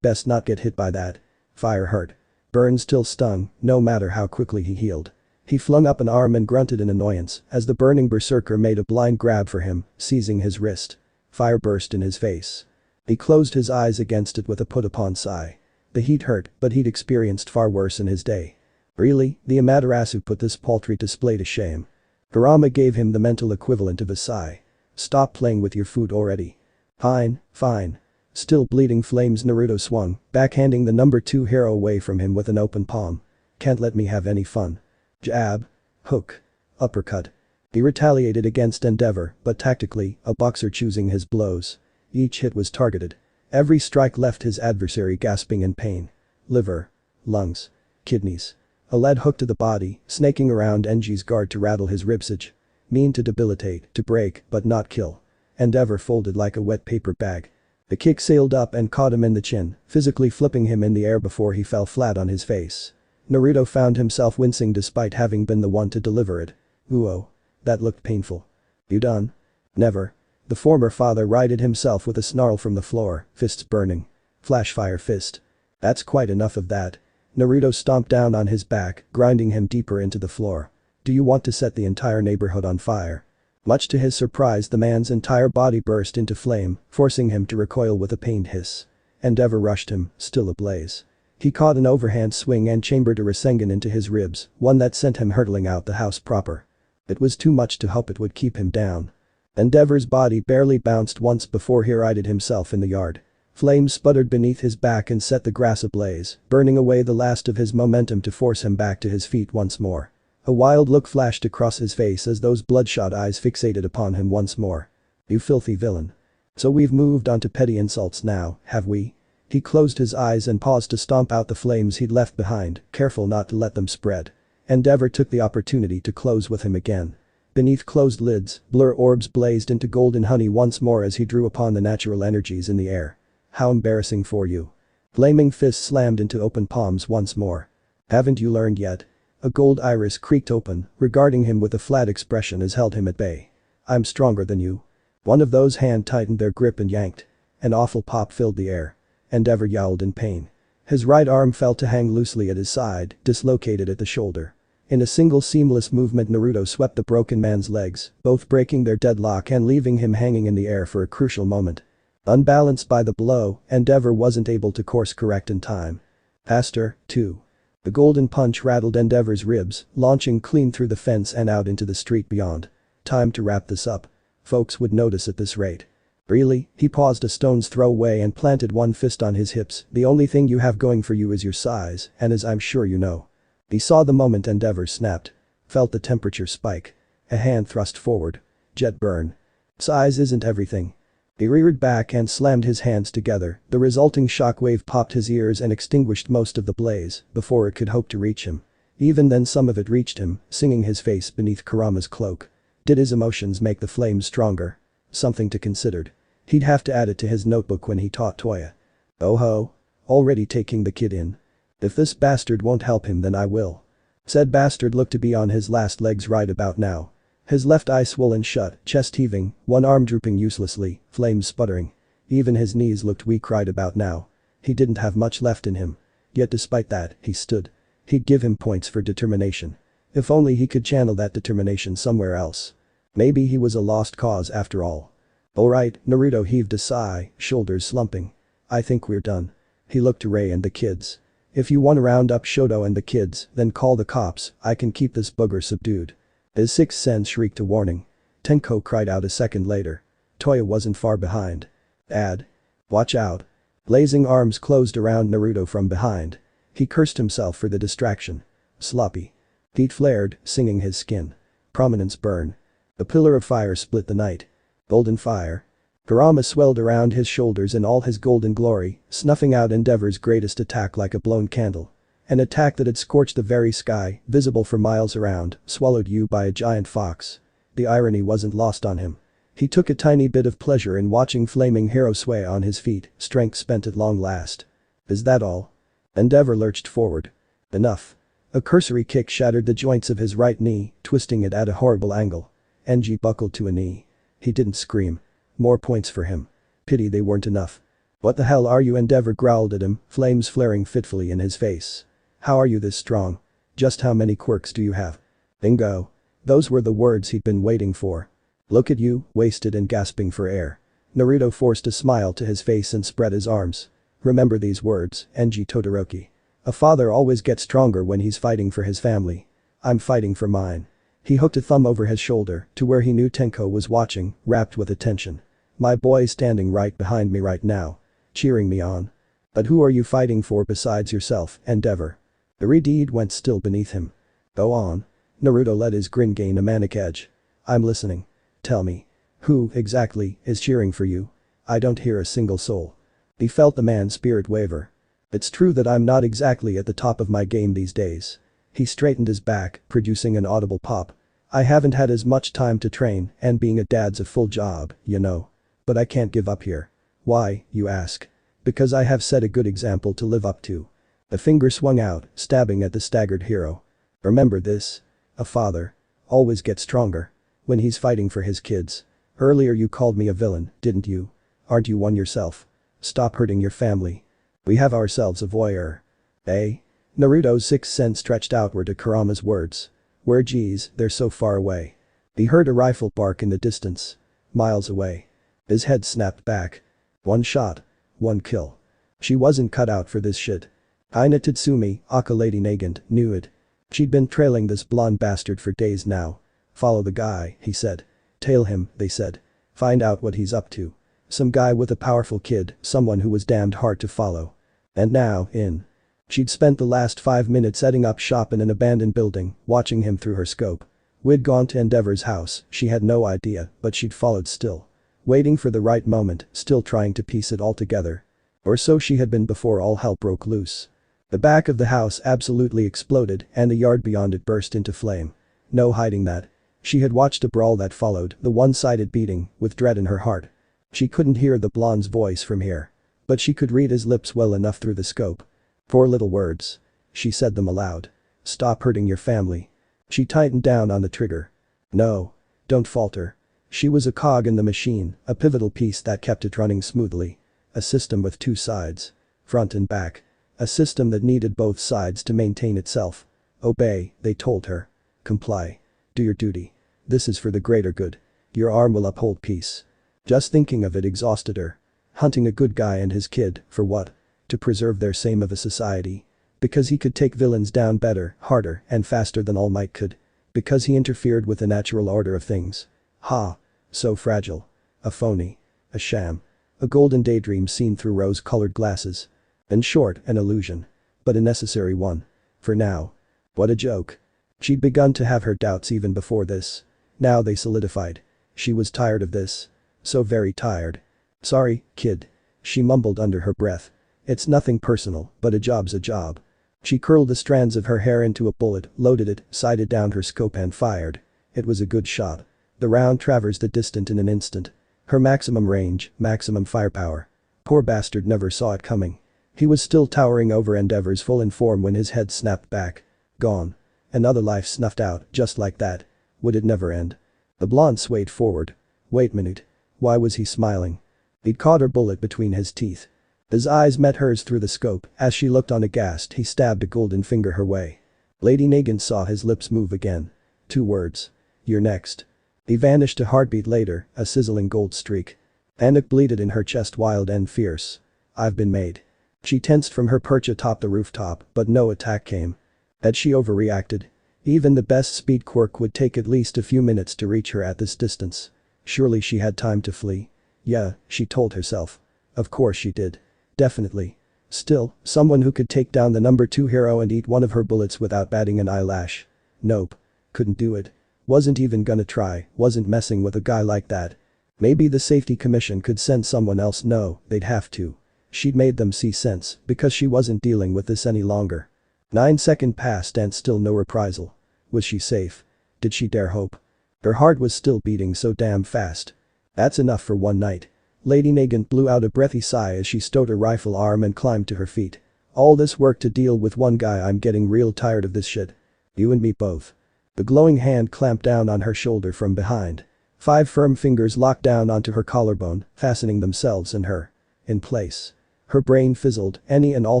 S1: Best not get hit by that. Fire hurt. Burn still stung, no matter how quickly he healed. He flung up an arm and grunted in annoyance as the burning berserker made a blind grab for him, seizing his wrist. Fire burst in his face. He closed his eyes against it with a put-upon sigh. The heat hurt, but he'd experienced far worse in his day. Really, the Amaterasu put this paltry display to shame. Hashirama gave him the mental equivalent of a sigh. Stop playing with your food already. Fine, fine. Still bleeding flames Naruto swung, backhanding the number 2 hero away from him with an open palm. Can't let me have any fun. Jab. Hook. Uppercut. He retaliated against Endeavor, but tactically, a boxer choosing his blows. Each hit was targeted. Every strike left his adversary gasping in pain. Liver. Lungs. Kidneys. A lead hook to the body, snaking around Enji's guard to rattle his ribsage. Mean to debilitate, to break, but not kill. Endeavor folded like a wet paper bag. The kick sailed up and caught him in the chin, physically flipping him in the air before he fell flat on his face. Naruto found himself wincing despite having been the one to deliver it. Ooh. That looked painful. You done? Never. The former father righted himself with a snarl from the floor, fists burning. Flashfire fist. That's quite enough of that. Naruto stomped down on his back, grinding him deeper into the floor. Do you want to set the entire neighborhood on fire? Much to his surprise the man's entire body burst into flame, forcing him to recoil with a pained hiss. Endeavor rushed him, still ablaze. He caught an overhand swing and chambered a Rasengan into his ribs, one that sent him hurtling out the house proper. It was too much to hope it would keep him down. Endeavor's body barely bounced once before he righted himself in the yard. Flames sputtered beneath his back and set the grass ablaze, burning away the last of his momentum to force him back to his feet once more. A wild look flashed across his face as those bloodshot eyes fixated upon him once more. You filthy villain. So we've moved on to petty insults now, have we? He closed his eyes and paused to stomp out the flames he'd left behind, careful not to let them spread. Endeavor took the opportunity to close with him again. Beneath closed lids, blur orbs blazed into golden honey once more as he drew upon the natural energies in the air. How embarrassing for you. Flaming fists slammed into open palms once more. Haven't you learned yet? A gold iris creaked open, regarding him with a flat expression as held him at bay. I'm stronger than you. One of those hands tightened their grip and yanked. An awful pop filled the air. Endeavor yowled in pain. His right arm fell to hang loosely at his side, dislocated at the shoulder. In a single seamless movement Naruto swept the broken man's legs, both breaking their deadlock and leaving him hanging in the air for a crucial moment. Unbalanced by the blow, Endeavor wasn't able to course correct in time. Faster, too. The golden punch rattled Endeavor's ribs, launching clean through the fence and out into the street beyond. Time to wrap this up. Folks would notice at this rate. Really? He paused a stone's throw away and planted one fist on his hips. The only thing you have going for you is your size, and as I'm sure you know. He saw the moment Endeavor snapped. Felt the temperature spike. A hand thrust forward. Jet burn. Size isn't everything. He reared back and slammed his hands together, the resulting shockwave popped his ears and extinguished most of the blaze before it could hope to reach him. Even then some of it reached him, singing his face beneath Kurama's cloak. Did his emotions make the flames stronger? Something to consider. He'd have to add it to his notebook when he taught Toya. Oh ho. Already taking the kid in. If this bastard won't help him then I will. Said bastard looked to be on his last legs right about now. His left eye swollen shut, chest heaving, one arm drooping uselessly, flames sputtering. Even his knees looked weak right about now. He didn't have much left in him. Yet despite that, he stood. He'd give him points for determination. If only he could channel that determination somewhere else. Maybe he was a lost cause after all. Alright, Naruto heaved a sigh, shoulders slumping. I think we're done. He looked to Ray and the kids. If you want to round up Shoto and the kids, then call the cops, I can keep this booger subdued. His sixth sense shrieked a warning. Tenko cried out a second later. Toya wasn't far behind. Ad. Watch out. Blazing arms closed around Naruto from behind. He cursed himself for the distraction. Sloppy. Heat flared, singing his skin. Prominence burn. A pillar of fire split the night. Golden fire. Kurama swelled around his shoulders in all his golden glory, snuffing out Endeavor's greatest attack like a blown candle. An attack that had scorched the very sky, visible for miles around, swallowed you by a giant fox. The irony wasn't lost on him. He took a tiny bit of pleasure in watching flaming hero sway on his feet, strength spent at long last. Is that all? Endeavor lurched forward. Enough. A cursory kick shattered the joints of his right knee, twisting it at a horrible angle. Enji buckled to a knee. He didn't scream. More points for him. Pity they weren't enough. What the hell are you? Endeavor growled at him, flames flaring fitfully in his face. How are you this strong? Just how many quirks do you have? Bingo. Those were the words he'd been waiting for. Look at you, wasted and gasping for air. Naruto forced a smile to his face and spread his arms. Remember these words, Enji Todoroki. A father always gets stronger when he's fighting for his family. I'm fighting for mine. He hooked a thumb over his shoulder to where he knew Tenko was watching, rapt with attention. My boy's standing right behind me right now. Cheering me on. But who are you fighting for besides yourself, Endeavor? The redeed went still beneath him. Go on. Naruto let his grin gain a manic edge. I'm listening. Tell me. Who, exactly, is cheering for you? I don't hear a single soul. He felt the man's spirit waver. It's true that I'm not exactly at the top of my game these days. He straightened his back, producing an audible pop. I haven't had as much time to train, and being a dad's a full job, you know. But I can't give up here. Why, you ask? Because I have set a good example to live up to. A finger swung out, stabbing at the staggered hero. Remember this. A father. Always gets stronger. When he's fighting for his kids. Earlier you called me a villain, didn't you? Aren't you one yourself? Stop hurting your family. We have ourselves a voyeur. Eh? Naruto's sixth sense stretched outward to Kurama's words. Where geez, they're so far away. He heard a rifle bark in the distance. Miles away. His head snapped back. One shot. One kill. She wasn't cut out for this shit. Aina Tatsumi, Aka Lady Nagant, knew it. She'd been trailing this blonde bastard for days now. Follow the guy, he said. Tail him, they said. Find out what he's up to. Some guy with a powerful kid, someone who was damned hard to follow. And now, in. She'd spent the last 5 minutes setting up shop in an abandoned building, watching him through her scope. We'd gone to Endeavor's house, she had no idea, but she'd followed still. Waiting for the right moment, still trying to piece it all together. Or so she had been before all hell broke loose. The back of the house absolutely exploded and the yard beyond it burst into flame. No hiding that. She had watched a brawl that followed, the one-sided beating, with dread in her heart. She couldn't hear the blonde's voice from here. But she could read his lips well enough through the scope. 4 little words. She said them aloud. Stop hurting your family. She tightened down on the trigger. No. Don't falter. She was a cog in the machine, a pivotal piece that kept it running smoothly. A system with 2 sides. Front and back. A system that needed both sides to maintain itself. Obey, they told her. Comply. Do your duty. This is for the greater good. Your arm will uphold peace. Just thinking of it exhausted her. Hunting a good guy and his kid, for what? To preserve their same of a society. Because he could take villains down better, harder, and faster than All Might could. Because he interfered with the natural order of things. Ha. So fragile. A phony. A sham. A golden daydream seen through rose-colored glasses. In short, an illusion. But a necessary one. For now. What a joke. She'd begun to have her doubts even before this. Now they solidified. She was tired of this. So very tired. Sorry, kid. She mumbled under her breath. It's nothing personal, but a job's a job. She curled the strands of her hair into a bullet, loaded it, sighted down her scope and fired. It was a good shot. The round traversed the distance in an instant. Her maximum range, maximum firepower. Poor bastard never saw it coming. He was still towering over Endeavor's full in form when his head snapped back. Gone. Another life snuffed out, just like that. Would it never end? The blonde swayed forward. Wait minute. Why was he smiling? He'd caught her bullet between his teeth. His eyes met hers through the scope. As she looked on aghast, he stabbed a golden finger her way. Lady Nagant saw his lips move again. 2 words. You're next. He vanished a heartbeat later, a sizzling gold streak. Panic bleated in her chest, wild and fierce. I've been made. She tensed from her perch atop the rooftop, but no attack came. Had she overreacted? Even the best speed quirk would take at least a few minutes to reach her at this distance. Surely she had time to flee. Yeah, she told herself. Of course she did. Definitely. Still, someone who could take down the number 2 hero and eat one of her bullets without batting an eyelash. Nope. Couldn't do it. Wasn't even gonna try, wasn't messing with a guy like that. Maybe the safety commission could send someone else. No, they'd have to. She'd made them see sense, because she wasn't dealing with this any longer. 9 seconds passed and still no reprisal. Was she safe? Did she dare hope? Her heart was still beating so damn fast. That's enough for one night. Lady Nagant blew out a breathy sigh as she stowed her rifle arm and climbed to her feet. All this work to deal with one guy, I'm getting real tired of this shit. You and me both. The glowing hand clamped down on her shoulder from behind. 5 firm fingers locked down onto her collarbone, fastening themselves in place. Her brain fizzled, any and all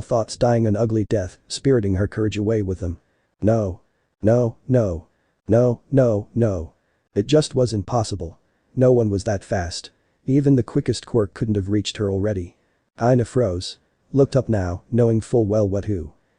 S1: thoughts dying an ugly death, spiriting her courage away with them. No. No, no. No, no, no. It just wasn't possible. No one was that fast. Even the quickest quirk couldn't have reached her already. Aina froze. Looked up now, knowing full well what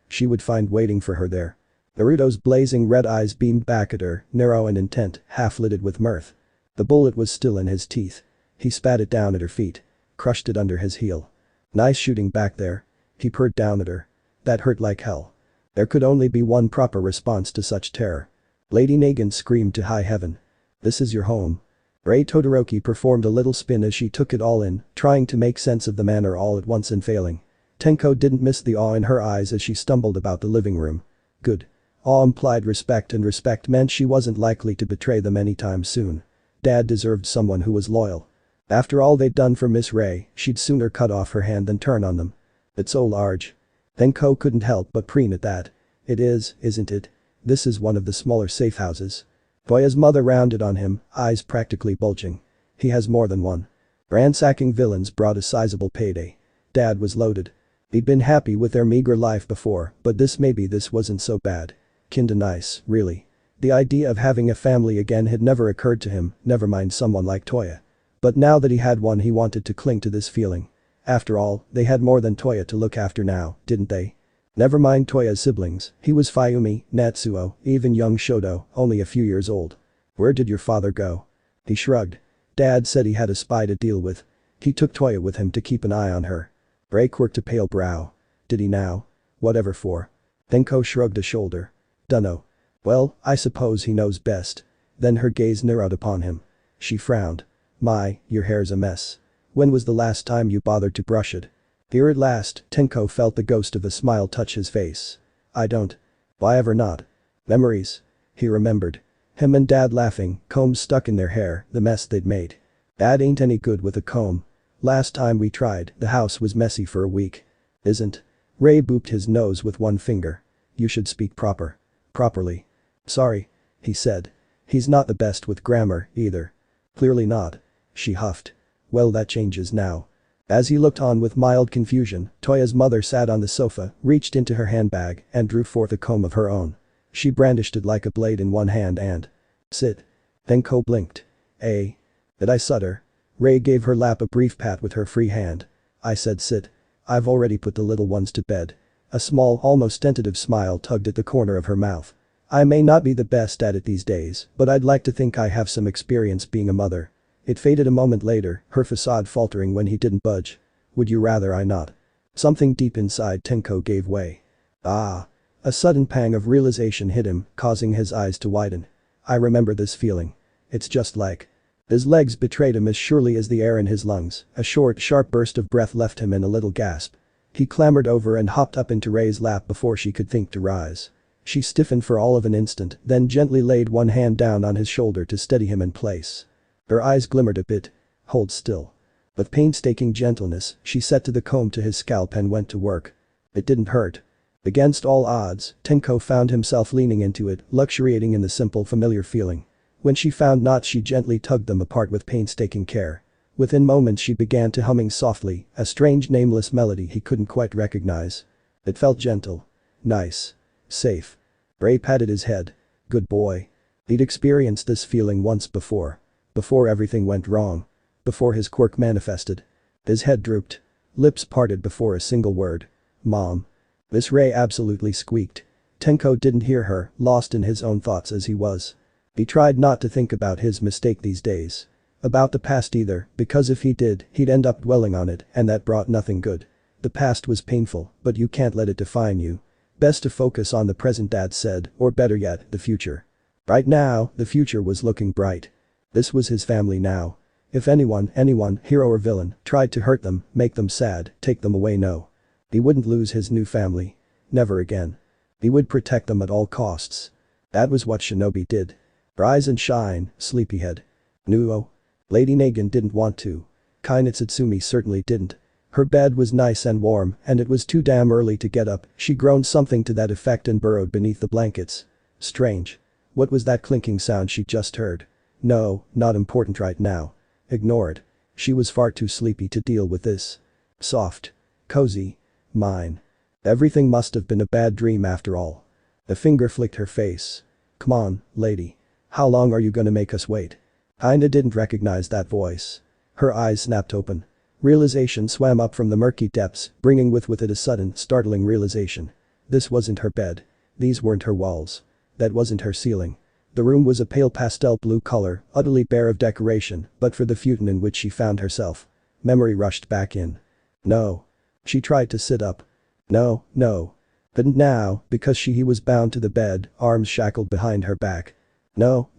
S1: she would find waiting for her there. Naruto's blazing red eyes beamed back at her, narrow and intent, half-lidded with mirth. The bullet was still in his teeth. He spat it down at her feet. Crushed it under his heel. Nice shooting back there. He purred down at her. That hurt like hell. There could only be one proper response to such terror. Lady Nagant screamed to high heaven. This is your home. Rei Todoroki performed a little spin as she took it all in, trying to make sense of the manner all at once and failing. Tenko didn't miss the awe in her eyes as she stumbled about the living room. Good. Awe implied respect, and respect meant she wasn't likely to betray them anytime soon. Dad deserved someone who was loyal. After all they'd done for Miss Rei, she'd sooner cut off her hand than turn on them. It's so large. Tenko couldn't help but preen at that. It is, isn't it? This is one of the smaller safe houses. Toya's mother rounded on him, eyes practically bulging. He has more than one. Ransacking villains brought a sizable payday. Dad was loaded. He'd been happy with their meager life before, but maybe this wasn't so bad. Kinda nice, really. The idea of having a family again had never occurred to him, never mind someone like Toya. But now that he had one, he wanted to cling to this feeling. After all, they had more than Toya to look after now, didn't they? Never mind Toya's siblings, he was Fayumi, Natsuo, even young Shoto, only a few years old. Where did your father go? He shrugged. Dad said he had a spy to deal with. He took Toya with him to keep an eye on her. Rei quirked a pale brow. Did he now? Whatever for. Tenko shrugged a shoulder. Dunno. Well, I suppose he knows best. Then her gaze narrowed upon him. She frowned. My, your hair's a mess. When was the last time you bothered to brush it? Here at last, Tenko felt the ghost of a smile touch his face. I don't. Why ever not? Memories. He remembered. Him and Dad laughing, combs stuck in their hair, the mess they'd made. Dad ain't any good with a comb. Last time we tried, the house was messy for a week. Isn't? Rei booped his nose with one finger. You should speak properly. Sorry. He said. He's not the best with grammar, either. Clearly not. She huffed. Well, that changes now. As he looked on with mild confusion, Toya's mother sat on the sofa, reached into her handbag, and drew forth a comb of her own. She brandished it like a blade in one hand and. Sit. Tenko blinked. Did I stutter? Rei gave her lap a brief pat with her free hand. I said sit. I've already put the little ones to bed. A small, almost tentative smile tugged at the corner of her mouth. I may not be the best at it these days, but I'd like to think I have some experience being a mother. It faded a moment later, her facade faltering when he didn't budge. Would you rather I not? Something deep inside Tenko gave way. Ah. A sudden pang of realization hit him, causing his eyes to widen. I remember this feeling. It's just like. His legs betrayed him as surely as the air in his lungs. A short, sharp burst of breath left him in a little gasp. He clambered over and hopped up into Rei's lap before she could think to rise. She stiffened for all of an instant, then gently laid one hand down on his shoulder to steady him in place. Her eyes glimmered a bit. Hold still. With painstaking gentleness, she set to the comb to his scalp and went to work. It didn't hurt. Against all odds, Tenko found himself leaning into it, luxuriating in the simple familiar feeling. When she found knots, she gently tugged them apart with painstaking care. Within moments she began to humming softly, a strange nameless melody he couldn't quite recognize. It felt gentle. Nice. Safe. Rei patted his head. Good boy. He'd experienced this feeling once before. Before everything went wrong. before his quirk manifested. His head drooped. Lips parted before a single word. Mom. Miss Ray absolutely squeaked. Tenko didn't hear her, lost in his own thoughts as he was. He tried not to think about his mistake these days. About the past either, because if he did, he'd end up dwelling on it, and that brought nothing good. The past was painful, but you can't let it define you. Best to focus on the present, Dad said, or better yet, the future. Right now, the future was looking bright. This was his family now. If anyone, hero or villain, tried to hurt them, make them sad, take them away, no. He wouldn't lose his new family. Never again. He would protect them at all costs. That was what Shinobi did. Rise and shine, sleepyhead. No. Lady Nagant didn't want to. Kai Natsutsumi certainly didn't. Her bed was nice and warm, and it was too damn early to get up. She groaned something to that effect and burrowed beneath the blankets. Strange. What was that clinking sound she just heard? No, not important right now. Ignore it. She was far too sleepy to deal with this. Soft. Cozy. Mine. Everything must have been a bad dream after all. A finger flicked her face. Come on, lady. How long are you gonna make us wait? Aina didn't recognize that voice. Her eyes snapped open. Realization swam up from the murky depths, bringing with it a sudden, startling realization. This wasn't her bed. These weren't her walls. That wasn't her ceiling. The room was a pale pastel blue color, utterly bare of decoration, but for the futon in which she found herself. Memory rushed back in. No. She tried to sit up. No. But now, because he was bound to the bed, arms shackled behind her back. No.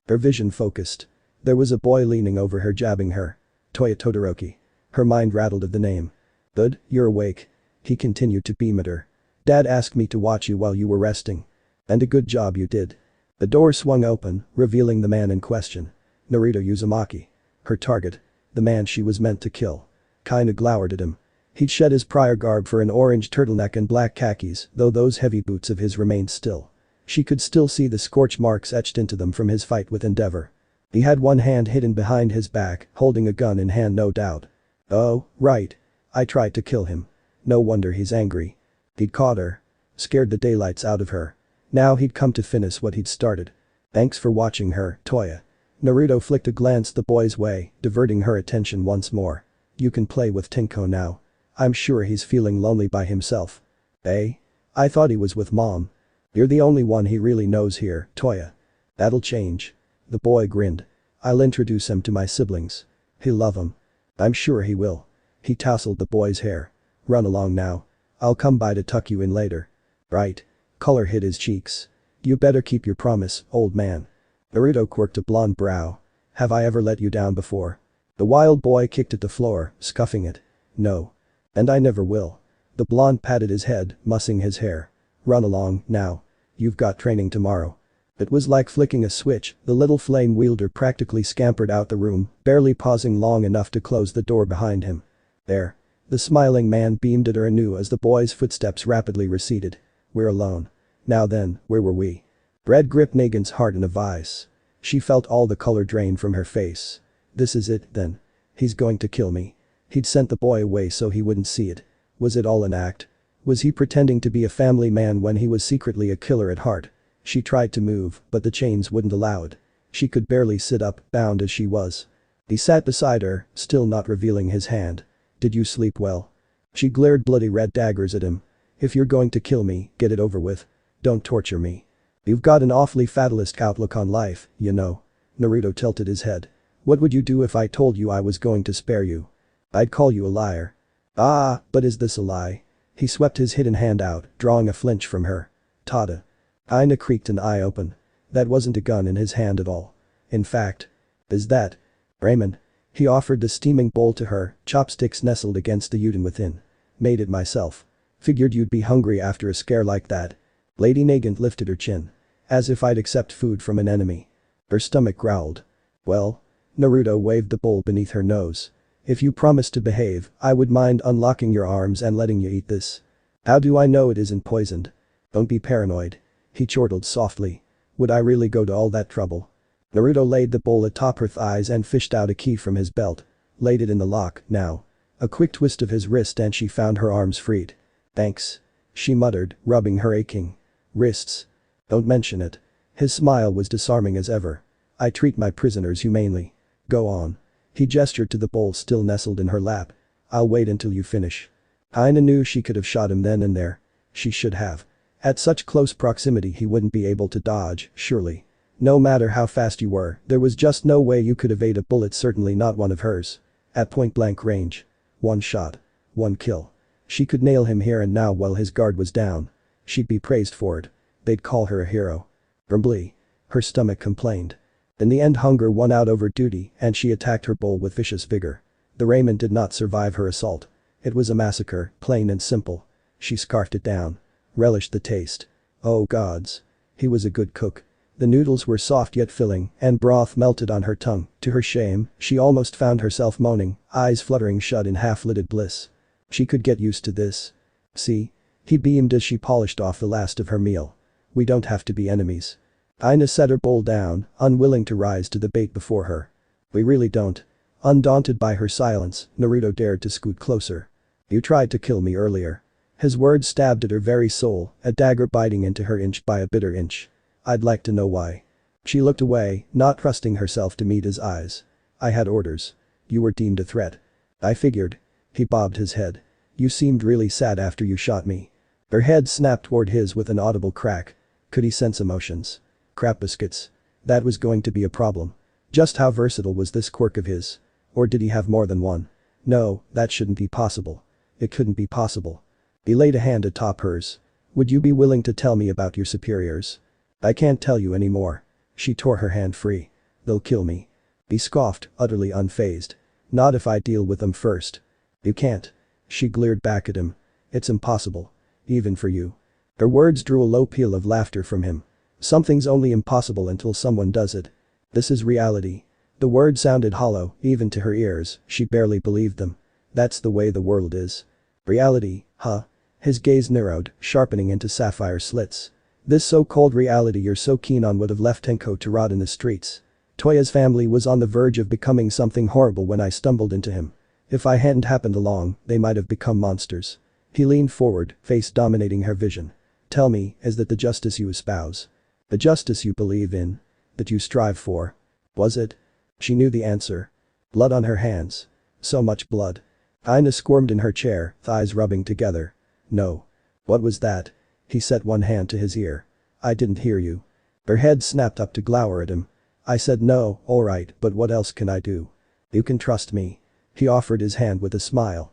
S1: Her vision focused. There was a boy leaning over her, jabbing her. Toya Todoroki. Her mind rattled at the name. Good, you're awake. He continued to beam at her. Dad asked me to watch you while you were resting. And a good job you did. The door swung open, revealing the man in question. Naruto Uzumaki. Her target. The man she was meant to kill. Kinda glowered at him. He'd shed his prior garb for an orange turtleneck and black khakis, though those heavy boots of his remained still. She could still see the scorch marks etched into them from his fight with Endeavor. He had one hand hidden behind his back, holding a gun in hand, no doubt. Oh, right. I tried to kill him. No wonder he's angry. He'd caught her. Scared the daylights out of her. Now he'd come to finish what he'd started. Thanks for watching her, Toya. Naruto flicked a glance the boy's way, diverting her attention once more. You can play with Tenko now. I'm sure he's feeling lonely by himself. Eh? I thought he was with Mom. You're the only one he really knows here, Toya. That'll change. The boy grinned. I'll introduce him to my siblings. He'll love him. I'm sure he will. He tousled the boy's hair. Run along now. I'll come by to tuck you in later. Right. Color hit his cheeks. You better keep your promise, old man. Naruto quirked a blonde brow. Have I ever let you down before? The wild boy kicked at the floor, scuffing it. No. And I never will. The blonde patted his head, mussing his hair. Run along, now. You've got training tomorrow. It was like flicking a switch, the little flame wielder practically scampered out the room, barely pausing long enough to close the door behind him. There. The smiling man beamed at her anew as the boy's footsteps rapidly receded. We're alone. Now then, where were we? Bread gripped Nagant's heart in a vice. She felt all the color drain from her face. This is it, then. He's going to kill me. He'd sent the boy away so he wouldn't see it. Was it all an act? Was he pretending to be a family man when he was secretly a killer at heart? She tried to move, but the chains wouldn't allow it. She could barely sit up, bound as she was. He sat beside her, still not revealing his hand. Did you sleep well? She glared bloody red daggers at him. If you're going to kill me, get it over with. Don't torture me. You've got an awfully fatalist outlook on life, you know. Naruto tilted his head. What would you do if I told you I was going to spare you? I'd call you a liar. Ah, but is this a lie? He swept his hidden hand out, drawing a flinch from her. Tada. Aina creaked an eye open. That wasn't a gun in his hand at all. In fact. Is that? Raymond. He offered the steaming bowl to her, chopsticks nestled against the udon within. Made it myself. Figured you'd be hungry after a scare like that. Lady Nagant lifted her chin. As if I'd accept food from an enemy. Her stomach growled. Well. Naruto waved the bowl beneath her nose. If you promise to behave, I would mind unlocking your arms and letting you eat this. How do I know it isn't poisoned? Don't be paranoid. He chortled softly. Would I really go to all that trouble? Naruto laid the bowl atop her thighs and fished out a key from his belt. Laid it in the lock, now. A quick twist of his wrist and she found her arms freed. Thanks. She muttered, rubbing her aching wrists. Don't mention it. His smile was disarming as ever. I treat my prisoners humanely. Go on. He gestured to the bowl still nestled in her lap. I'll wait until you finish. Aina knew she could have shot him then and there. She should have. At such close proximity he wouldn't be able to dodge, surely. No matter how fast you were, there was just no way you could evade a bullet, certainly not one of hers. At point-blank range. One shot. One kill. She could nail him here and now while his guard was down. She'd be praised for it. They'd call her a hero. Grumbly. Her stomach complained. In the end, hunger won out over duty and she attacked her bowl with vicious vigor. The ramen did not survive her assault. It was a massacre, plain and simple. She scarfed it down. Relished the taste. Oh gods. He was a good cook. The noodles were soft yet filling and broth melted on her tongue. To her shame, she almost found herself moaning, eyes fluttering shut in half-lidded bliss. She could get used to this. See? He beamed as she polished off the last of her meal. We don't have to be enemies. Aina set her bowl down, unwilling to rise to the bait before her. We really don't. Undaunted by her silence, Naruto dared to scoot closer. You tried to kill me earlier. His words stabbed at her very soul, a dagger biting into her inch by a bitter inch. I'd like to know why. She looked away, not trusting herself to meet his eyes. I had orders. You were deemed a threat. I figured. He bobbed his head. You seemed really sad after you shot me. Her head snapped toward his with an audible crack. Could he sense emotions? Crap biscuits. That was going to be a problem. Just how versatile was this quirk of his? Or did he have more than one? No, that shouldn't be possible. It couldn't be possible. He laid a hand atop hers. Would you be willing to tell me about your superiors? I can't tell you anymore. She tore her hand free. They'll kill me. He scoffed, utterly unfazed. Not if I deal with them first. You can't. She glared back at him. It's impossible. Even for you. Her words drew a low peal of laughter from him. Something's only impossible until someone does it. This is reality. The words sounded hollow, even to her ears, she barely believed them. That's the way the world is. Reality, huh? His gaze narrowed, sharpening into sapphire slits. This so-called reality you're so keen on would have left Tenko to rot in the streets. Toya's family was on the verge of becoming something horrible when I stumbled into him. If I hadn't happened along, they might have become monsters. He leaned forward, face dominating her vision. Tell me, is that the justice you espouse? The justice you believe in? That you strive for? Was it? She knew the answer. Blood on her hands. So much blood. Aina squirmed in her chair, thighs rubbing together. No. What was that? He set one hand to his ear. I didn't hear you. Her head snapped up to glower at him. I said no, alright, but what else can I do? You can trust me. He offered his hand with a smile.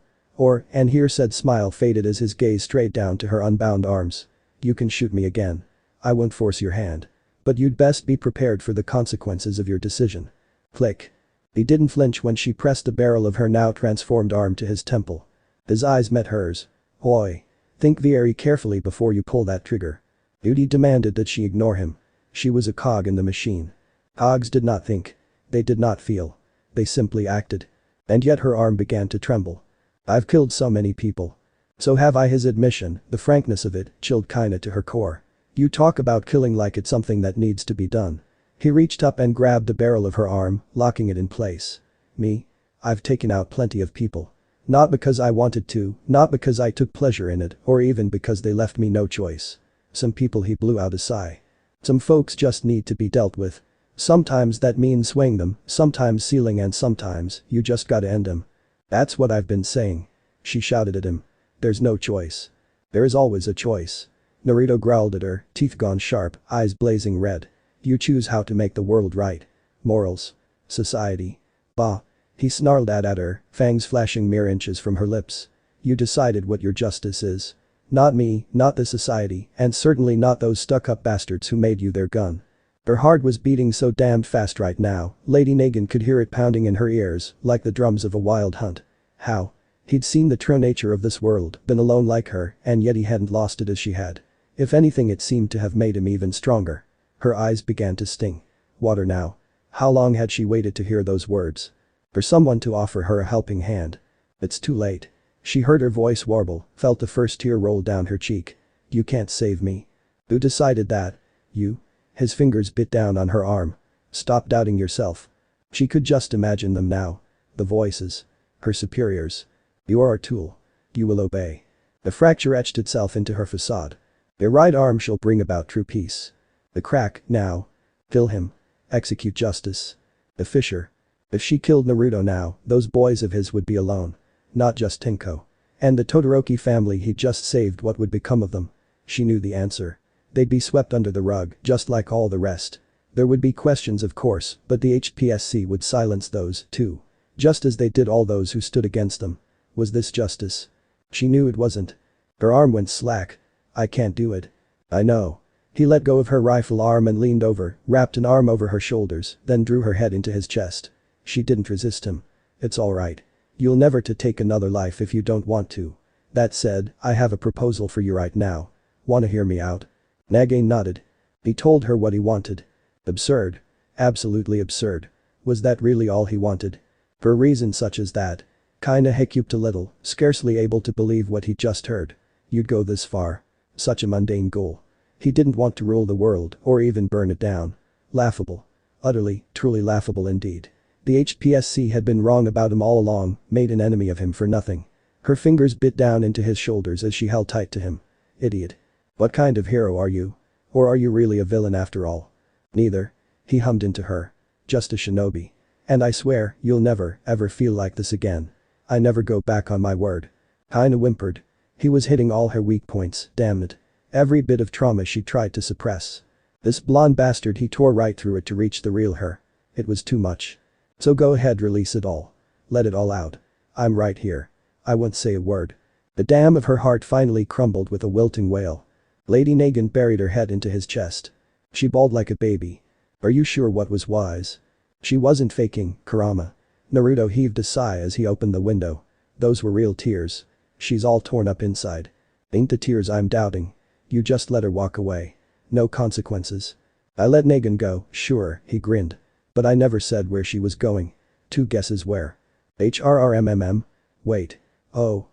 S1: And here said smile faded as his gaze strayed down to her unbound arms. You can shoot me again. I won't force your hand. But you'd best be prepared for the consequences of your decision. Click. He didn't flinch when she pressed the barrel of her now transformed arm to his temple. His eyes met hers. Oi. Think very carefully before you pull that trigger. Duty demanded that she ignore him. She was a cog in the machine. Cogs did not think. They did not feel. They simply acted. And yet her arm began to tremble. I've killed so many people. So have I. His admission, the frankness of it, chilled Kaina to her core. You talk about killing like it's something that needs to be done. He reached up and grabbed the barrel of her arm, locking it in place. Me? I've taken out plenty of people. Not because I wanted to, not because I took pleasure in it, or even because they left me no choice. Some people. He blew out a sigh. Some folks just need to be dealt with. Sometimes that means swaying them, sometimes sealing, and sometimes you just gotta end them. That's what I've been saying. She shouted at him. There's no choice. There is always a choice. Naruto growled at her, teeth gone sharp, eyes blazing red. You choose how to make the world right. Morals. Society. Bah. He snarled at her, fangs flashing mere inches from her lips. You decided what your justice is. Not me, not the society, and certainly not those stuck-up bastards who made you their gun. Her heart was beating so damned fast right now, Lady Nagant could hear it pounding in her ears, like the drums of a wild hunt. How? He'd seen the true nature of this world, been alone like her, and yet he hadn't lost it as she had. If anything, it seemed to have made him even stronger. Her eyes began to sting. Water now. How long had she waited to hear those words? For someone to offer her a helping hand. It's too late. She heard her voice warble, felt the first tear roll down her cheek. You can't save me. Who decided that? You? His fingers bit down on her arm. Stop doubting yourself. She could just imagine them now. The voices. Her superiors. You are our tool. You will obey. The fracture etched itself into her facade. Your right arm shall bring about true peace. The crack, now. Kill him. Execute justice. The fissure. If she killed Naruto now, those boys of his would be alone. Not just Tinko. And the Todoroki family he just saved, what would become of them? She knew the answer. They'd be swept under the rug, just like all the rest. There would be questions of course, but the HPSC would silence those, too. Just as they did all those who stood against them. Was this justice? She knew it wasn't. Her arm went slack. I can't do it. I know. He let go of her rifle arm and leaned over, wrapped an arm over her shoulders, then drew her head into his chest. She didn't resist him. It's alright. You'll never to take another life if you don't want to. That said, I have a proposal for you right now. Wanna hear me out? Nagant nodded. He told her what he wanted. Absurd. Absolutely absurd. Was that really all he wanted? For a reason such as that. Kinda hiccupped a little, scarcely able to believe what he just heard. You'd go this far? Such a mundane goal. He didn't want to rule the world or even burn it down. Laughable. Utterly, truly laughable indeed. The HPSC had been wrong about him all along, made an enemy of him for nothing. Her fingers bit down into his shoulders as she held tight to him. Idiot. What kind of hero are you? Or are you really a villain after all? Neither. He hummed into her. Just a shinobi. And I swear, you'll never, ever feel like this again. I never go back on my word. Kinda whimpered. He was hitting all her weak points, damn it. Every bit of trauma she tried to suppress. This blonde bastard, he tore right through it to reach the real her. It was too much. So go ahead, release it all. Let it all out. I'm right here. I won't say a word. The dam of her heart finally crumbled with a wilting wail. Lady Nagant buried her head into his chest. She bawled like a baby. Are you sure what was wise? She wasn't faking, Kurama. Naruto heaved a sigh as he opened the window. Those were real tears. She's all torn up inside. Ain't the tears I'm doubting. You just let her walk away. No consequences. I let Nagant go, sure, he grinned. But I never said where she was going. Two guesses where. HRRMMM? Wait. Oh.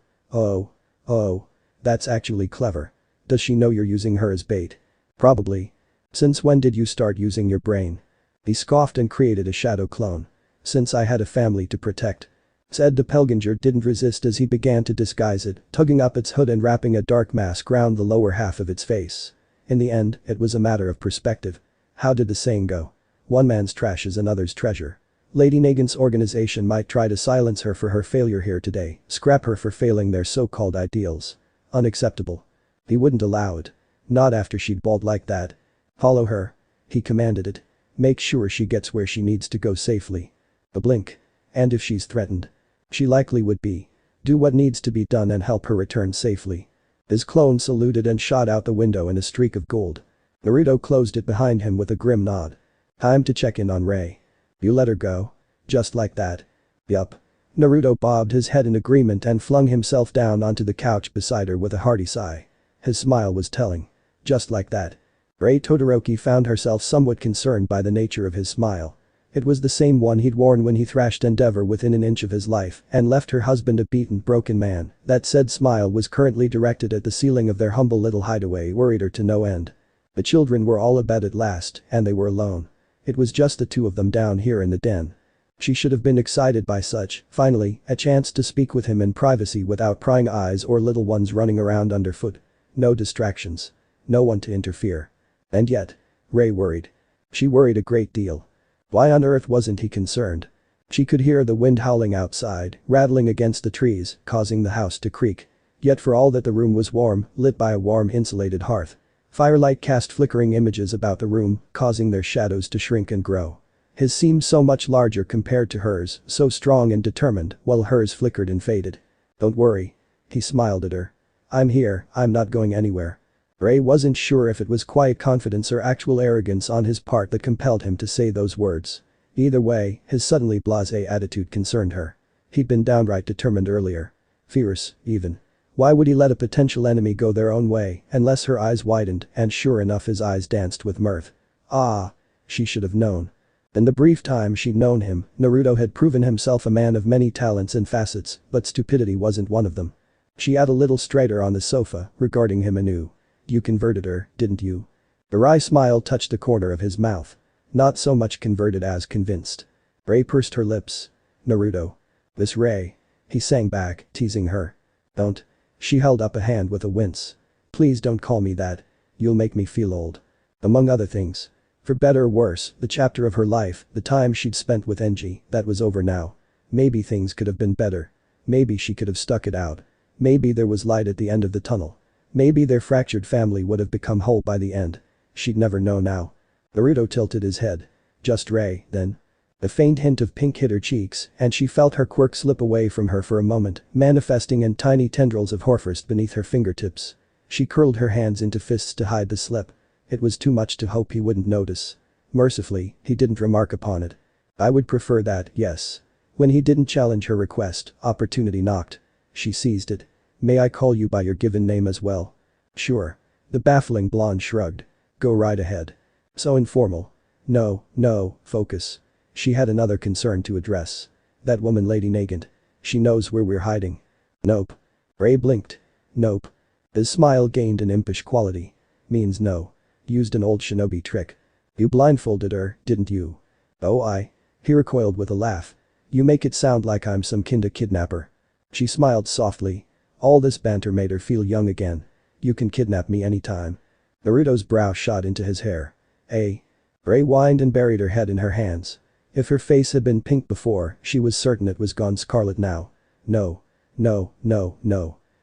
S1: That's actually clever. Does she know you're using her as bait? Probably. Since when did you start using your brain? He scoffed and created a shadow clone. Since I had a family to protect. Said the Pelginger didn't resist as he began to disguise it, tugging up its hood and wrapping a dark mask round the lower half of its face. In the end, it was a matter of perspective. How did the saying go? One man's trash is another's treasure. Lady Nagant's organization might try to silence her for her failure here today, scrap her for failing their so-called ideals. Unacceptable. He wouldn't allow it. Not after she'd bawled like that. Follow her. He commanded it. Make sure she gets where she needs to go safely. A blink. And if she's threatened. She likely would be. Do what needs to be done and help her return safely. His clone saluted and shot out the window in a streak of gold. Naruto closed it behind him with a grim nod. Time to check in on Rei. You let her go? Just like that? Yup. Naruto bobbed his head in agreement and flung himself down onto the couch beside her with a hearty sigh. His smile was telling. Just like that. Rei Todoroki found herself somewhat concerned by the nature of his smile. It was the same one he'd worn when he thrashed Endeavor within an inch of his life and left her husband a beaten, broken man. That said smile was currently directed at the ceiling of their humble little hideaway, worried her to no end. The children were all abed at last, and they were alone. It was just the two of them down here in the den. She should have been excited by such, finally, a chance to speak with him in privacy without prying eyes or little ones running around underfoot. No distractions. No one to interfere. And yet. Rei worried. She worried a great deal. Why on earth wasn't he concerned? She could hear the wind howling outside, rattling against the trees, causing the house to creak. Yet for all that the room was warm, lit by a warm insulated hearth. Firelight cast flickering images about the room, causing their shadows to shrink and grow. His seemed so much larger compared to hers, so strong and determined, while hers flickered and faded. Don't worry. He smiled at her. I'm here, I'm not going anywhere. Rei wasn't sure if it was quiet confidence or actual arrogance on his part that compelled him to say those words. Either way, his suddenly blasé attitude concerned her. He'd been downright determined earlier. Fierce, even. Why would he let a potential enemy go their own way, unless her eyes widened, and sure enough his eyes danced with mirth. Ah. She should have known. In the brief time she'd known him, Naruto had proven himself a man of many talents and facets, but stupidity wasn't one of them. She sat a little straighter on the sofa, regarding him anew. You converted her, didn't you? A wry smile touched the corner of his mouth. Not so much converted as convinced. Rei pursed her lips. Naruto. This Rei. He sang back, teasing her. Don't. She held up a hand with a wince. Please don't call me that. You'll make me feel old. Among other things. For better or worse, the chapter of her life, the time she'd spent with Enji, that was over now. Maybe things could have been better. Maybe she could have stuck it out. Maybe there was light at the end of the tunnel. Maybe their fractured family would have become whole by the end. She'd never know now. Naruto tilted his head. Just Ray, then. A faint hint of pink hit her cheeks, and she felt her quirk slip away from her for a moment, manifesting in tiny tendrils of hoarfrost beneath her fingertips. She curled her hands into fists to hide the slip. It was too much to hope he wouldn't notice. Mercifully, he didn't remark upon it. I would prefer that, yes. When he didn't challenge her request, opportunity knocked. She seized it. May I call you by your given name as well? Sure. The baffling blonde shrugged. Go right ahead. So informal. No, focus. She had another concern to address. That woman Lady Nagant. She knows where we're hiding. Nope. Ray blinked. Nope. His smile gained an impish quality. Means no. Used an old shinobi trick. You blindfolded her, didn't you? Oh, he recoiled with a laugh. You make it sound like I'm some kinda kidnapper. She smiled softly. All this banter made her feel young again. You can kidnap me anytime. Naruto's brow shot into his hair. Ray whined and buried her head in her hands. If her face had been pink before, she was certain it was gone scarlet now. No.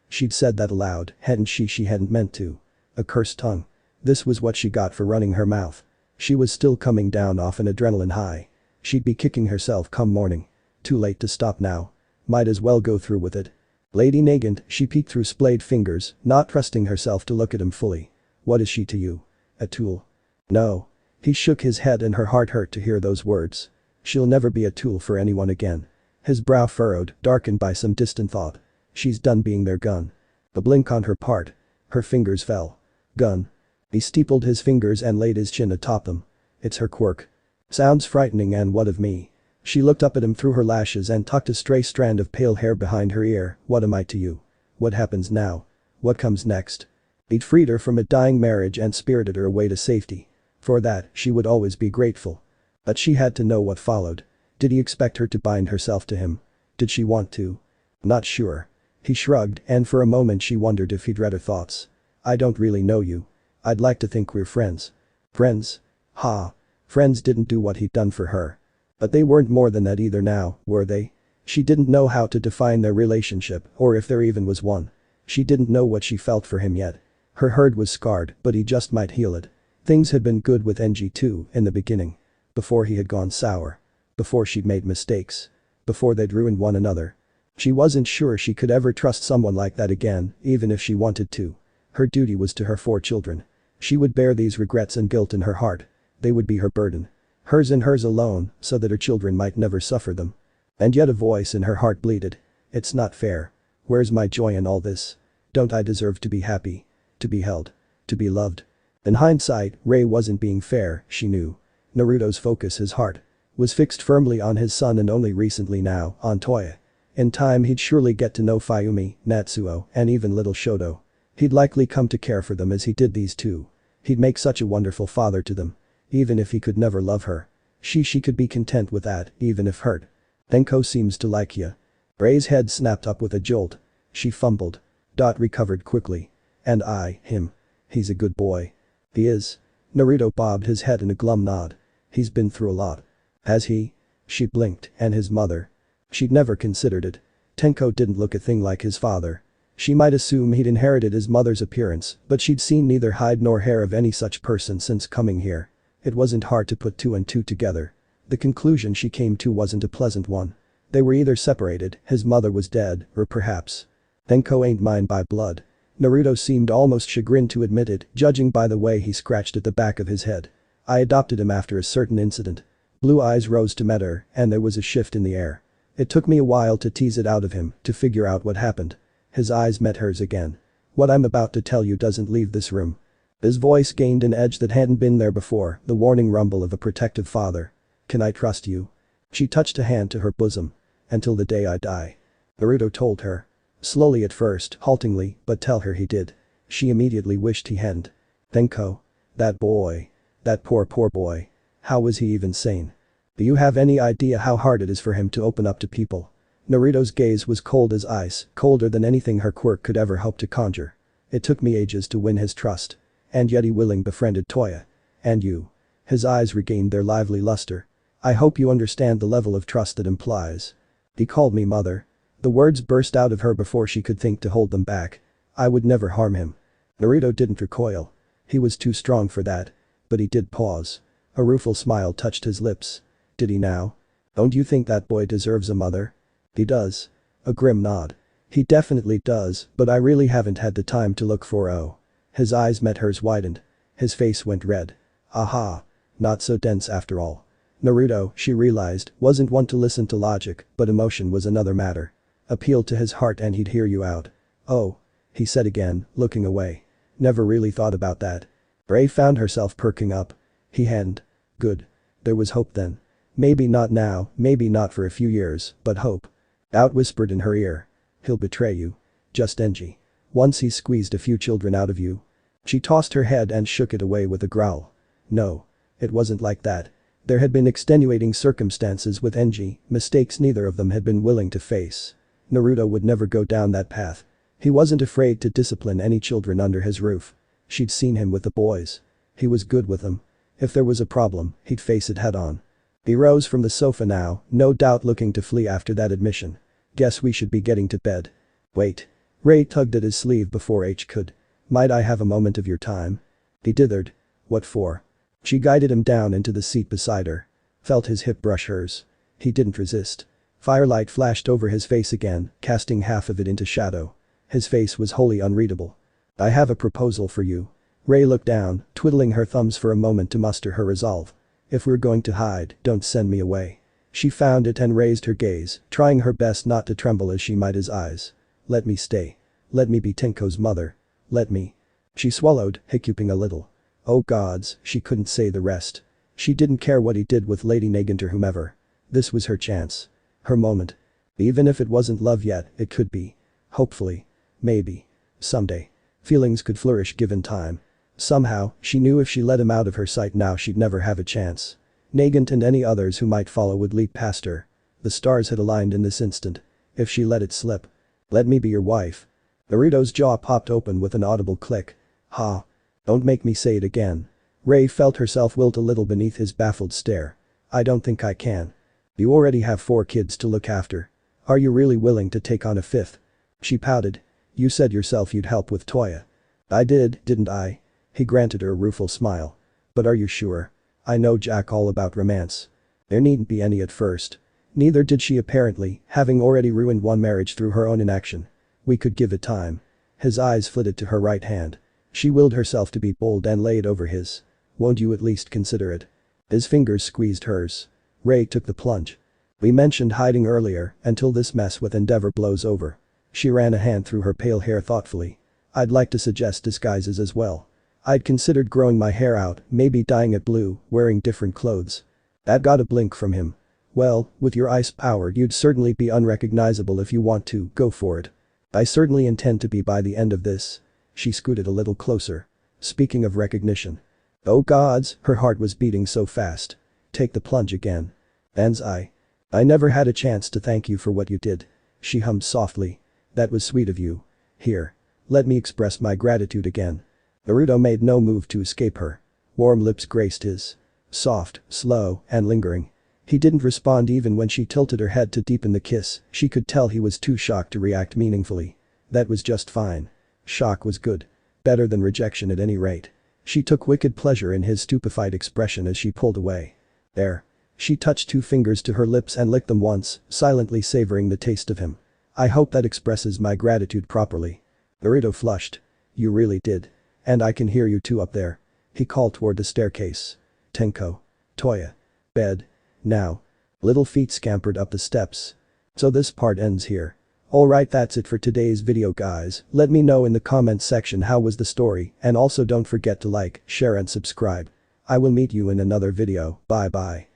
S1: She'd said that aloud, hadn't she? She hadn't meant to. A cursed tongue. This was what she got for running her mouth. She was still coming down off an adrenaline high. She'd be kicking herself come morning. Too late to stop now. Might as well go through with it. Lady Nagant, she peeked through splayed fingers, not trusting herself to look at him fully. What is she to you? A tool? No. He shook his head and her heart hurt to hear those words. She'll never be a tool for anyone again. His brow furrowed, darkened by some distant thought. She's done being their gun. A blink on her part. Her fingers fell. Gun. He steepled his fingers and laid his chin atop them. It's her quirk. Sounds frightening, and what of me? She looked up at him through her lashes and tucked a stray strand of pale hair behind her ear. What am I to you? What happens now? What comes next? He'd freed her from a dying marriage and spirited her away to safety. For that, she would always be grateful. But she had to know what followed. Did he expect her to bind herself to him? Did she want to? Not sure. He shrugged, and for a moment she wondered if he'd read her thoughts. I don't really know you. I'd like to think we're friends. Friends? Ha. Friends didn't do what he'd done for her. But they weren't more than that either now, were they? She didn't know how to define their relationship, or if there even was one. She didn't know what she felt for him yet. Her hurt was scarred, but he just might heal it. Things had been good with Enji too, in the beginning. Before he had gone sour. Before she'd made mistakes. Before they'd ruined one another. She wasn't sure she could ever trust someone like that again, even if she wanted to. Her duty was to her 4 children. She would bear these regrets and guilt in her heart. They would be her burden. Hers and hers alone, so that her children might never suffer them. And yet a voice in her heart bleated. It's not fair. Where's my joy in all this? Don't I deserve to be happy? To be held? To be loved? In hindsight, Ray wasn't being fair, she knew. Naruto's focus, his heart, was fixed firmly on his son, and only recently now, on Toya. In time he'd surely get to know Fayumi, Natsuo, and even little Shoto. He'd likely come to care for them as he did these two. He'd make such a wonderful father to them. Even if he could never love her. She could be content with that, even if hurt. Tenko seems to like ya. Ray's head snapped up with a jolt. She fumbled. Recovered quickly. And him. He's a good boy. He is. Naruto bobbed his head in a glum nod. He's been through a lot. Has he? She blinked, and his mother. She'd never considered it. Tenko didn't look a thing like his father. She might assume he'd inherited his mother's appearance, but she'd seen neither hide nor hair of any such person since coming here. It wasn't hard to put 2 and 2 together. The conclusion she came to wasn't a pleasant one. They were either separated, his mother was dead, or perhaps. Tenko ain't mine by blood. Naruto seemed almost chagrined to admit it, judging by the way he scratched at the back of his head. I adopted him after a certain incident. Blue eyes rose to meet her, and there was a shift in the air. It took me a while to tease it out of him, to figure out what happened. His eyes met hers again. What I'm about to tell you doesn't leave this room. His voice gained an edge that hadn't been there before, the warning rumble of a protective father. Can I trust you? She touched a hand to her bosom. Until the day I die. Naruto told her. Slowly at first, haltingly, but tell her he did. She immediately wished he hadn't. Tenko. That boy. That poor boy. How was he even sane? Do you have any idea how hard it is for him to open up to people? Naruto's gaze was cold as ice, colder than anything her quirk could ever hope to conjure. It took me ages to win his trust. And yet he willing befriended Toya. And you. His eyes regained their lively luster. I hope you understand the level of trust that implies. He called me mother. The words burst out of her before she could think to hold them back. I would never harm him. Naruto didn't recoil. He was too strong for that. But he did pause. A rueful smile touched his lips. Did he now? Don't you think that boy deserves a mother? He does. A grim nod. He definitely does, but I really haven't had the time to look for oh. His eyes met hers widened. His face went red. Aha. Not so dense after all. Naruto, she realized, wasn't one to listen to logic, but emotion was another matter. Appeal to his heart and he'd hear you out. Oh. He said again, looking away. Never really thought about that. Ray found herself perking up. He hadn't. Good. There was hope then. Maybe not now, maybe not for a few years, but hope. Out whispered in her ear. He'll betray you. Just Enji. Once he's squeezed a few children out of you. She tossed her head and shook it away with a growl. No. It wasn't like that. There had been extenuating circumstances with Enji, mistakes neither of them had been willing to face. Naruto would never go down that path. He wasn't afraid to discipline any children under his roof. She'd seen him with the boys. He was good with them. If there was a problem, he'd face it head on. He rose from the sofa now, no doubt looking to flee after that admission. Guess we should be getting to bed. Wait. Ray tugged at his sleeve before H could. Might I have a moment of your time? He dithered. What for? She guided him down into the seat beside her. Felt his hip brush hers. He didn't resist. Firelight flashed over his face again, casting half of it into shadow. His face was wholly unreadable. I have a proposal for you. Ray looked down, twiddling her thumbs for a moment to muster her resolve. If we're going to hide, don't send me away. She found it and raised her gaze, trying her best not to tremble as she met his eyes. Let me stay. Let me be Tenko's mother. Let me. She swallowed, hiccuping a little. Oh gods, she couldn't say the rest. She didn't care what he did with Lady Nagant or whomever. This was her chance. Her moment. Even if it wasn't love yet, it could be. Hopefully. Maybe. Someday. Feelings could flourish given time. Somehow, she knew if she let him out of her sight now she'd never have a chance. Nagant and any others who might follow would leap past her. The stars had aligned in this instant. If she let it slip. Let me be your wife. Naruto's jaw popped open with an audible click. Ha. Don't make me say it again. Ray felt herself wilt a little beneath his baffled stare. I don't think I can. You already have 4 kids to look after. Are you really willing to take on a 5th? She pouted. You said yourself you'd help with Toya. I did, didn't I? He granted her a rueful smile. But are you sure? I know Jack all about romance. There needn't be any at first. Neither did she apparently, having already ruined one marriage through her own inaction. We could give it time. His eyes flitted to her right hand. She willed herself to be bold and lay it over his. Won't you at least consider it? His fingers squeezed hers. Ray took the plunge. We mentioned hiding earlier, until this mess with Endeavor blows over. She ran a hand through her pale hair thoughtfully. I'd like to suggest disguises as well. I'd considered growing my hair out, maybe dyeing it blue, wearing different clothes. That got a blink from him. Well, with your ice power you'd certainly be unrecognizable if you want to, go for it. I certainly intend to be by the end of this. She scooted a little closer. Speaking of recognition. Oh gods, her heart was beating so fast. Take the plunge again. I never had a chance to thank you for what you did. She hummed softly. That was sweet of you. Here. Let me express my gratitude again. Naruto made no move to escape her. Warm lips graced his. Soft, slow, and lingering. He didn't respond even when she tilted her head to deepen the kiss. She could tell he was too shocked to react meaningfully. That was just fine. Shock was good. Better than rejection at any rate. She took wicked pleasure in his stupefied expression as she pulled away. There. She touched 2 fingers to her lips and licked them once, silently savoring the taste of him. I hope that expresses my gratitude properly. Naruto flushed. You really did. And I can hear you too up there. He called toward the staircase. Tenko. Toya. Bed. Now. Little feet scampered up the steps. So this part ends here. Alright, that's it for today's video guys. Let me know in the comments section how was the story, and also don't forget to like, share and subscribe. I will meet you in another video. Bye bye.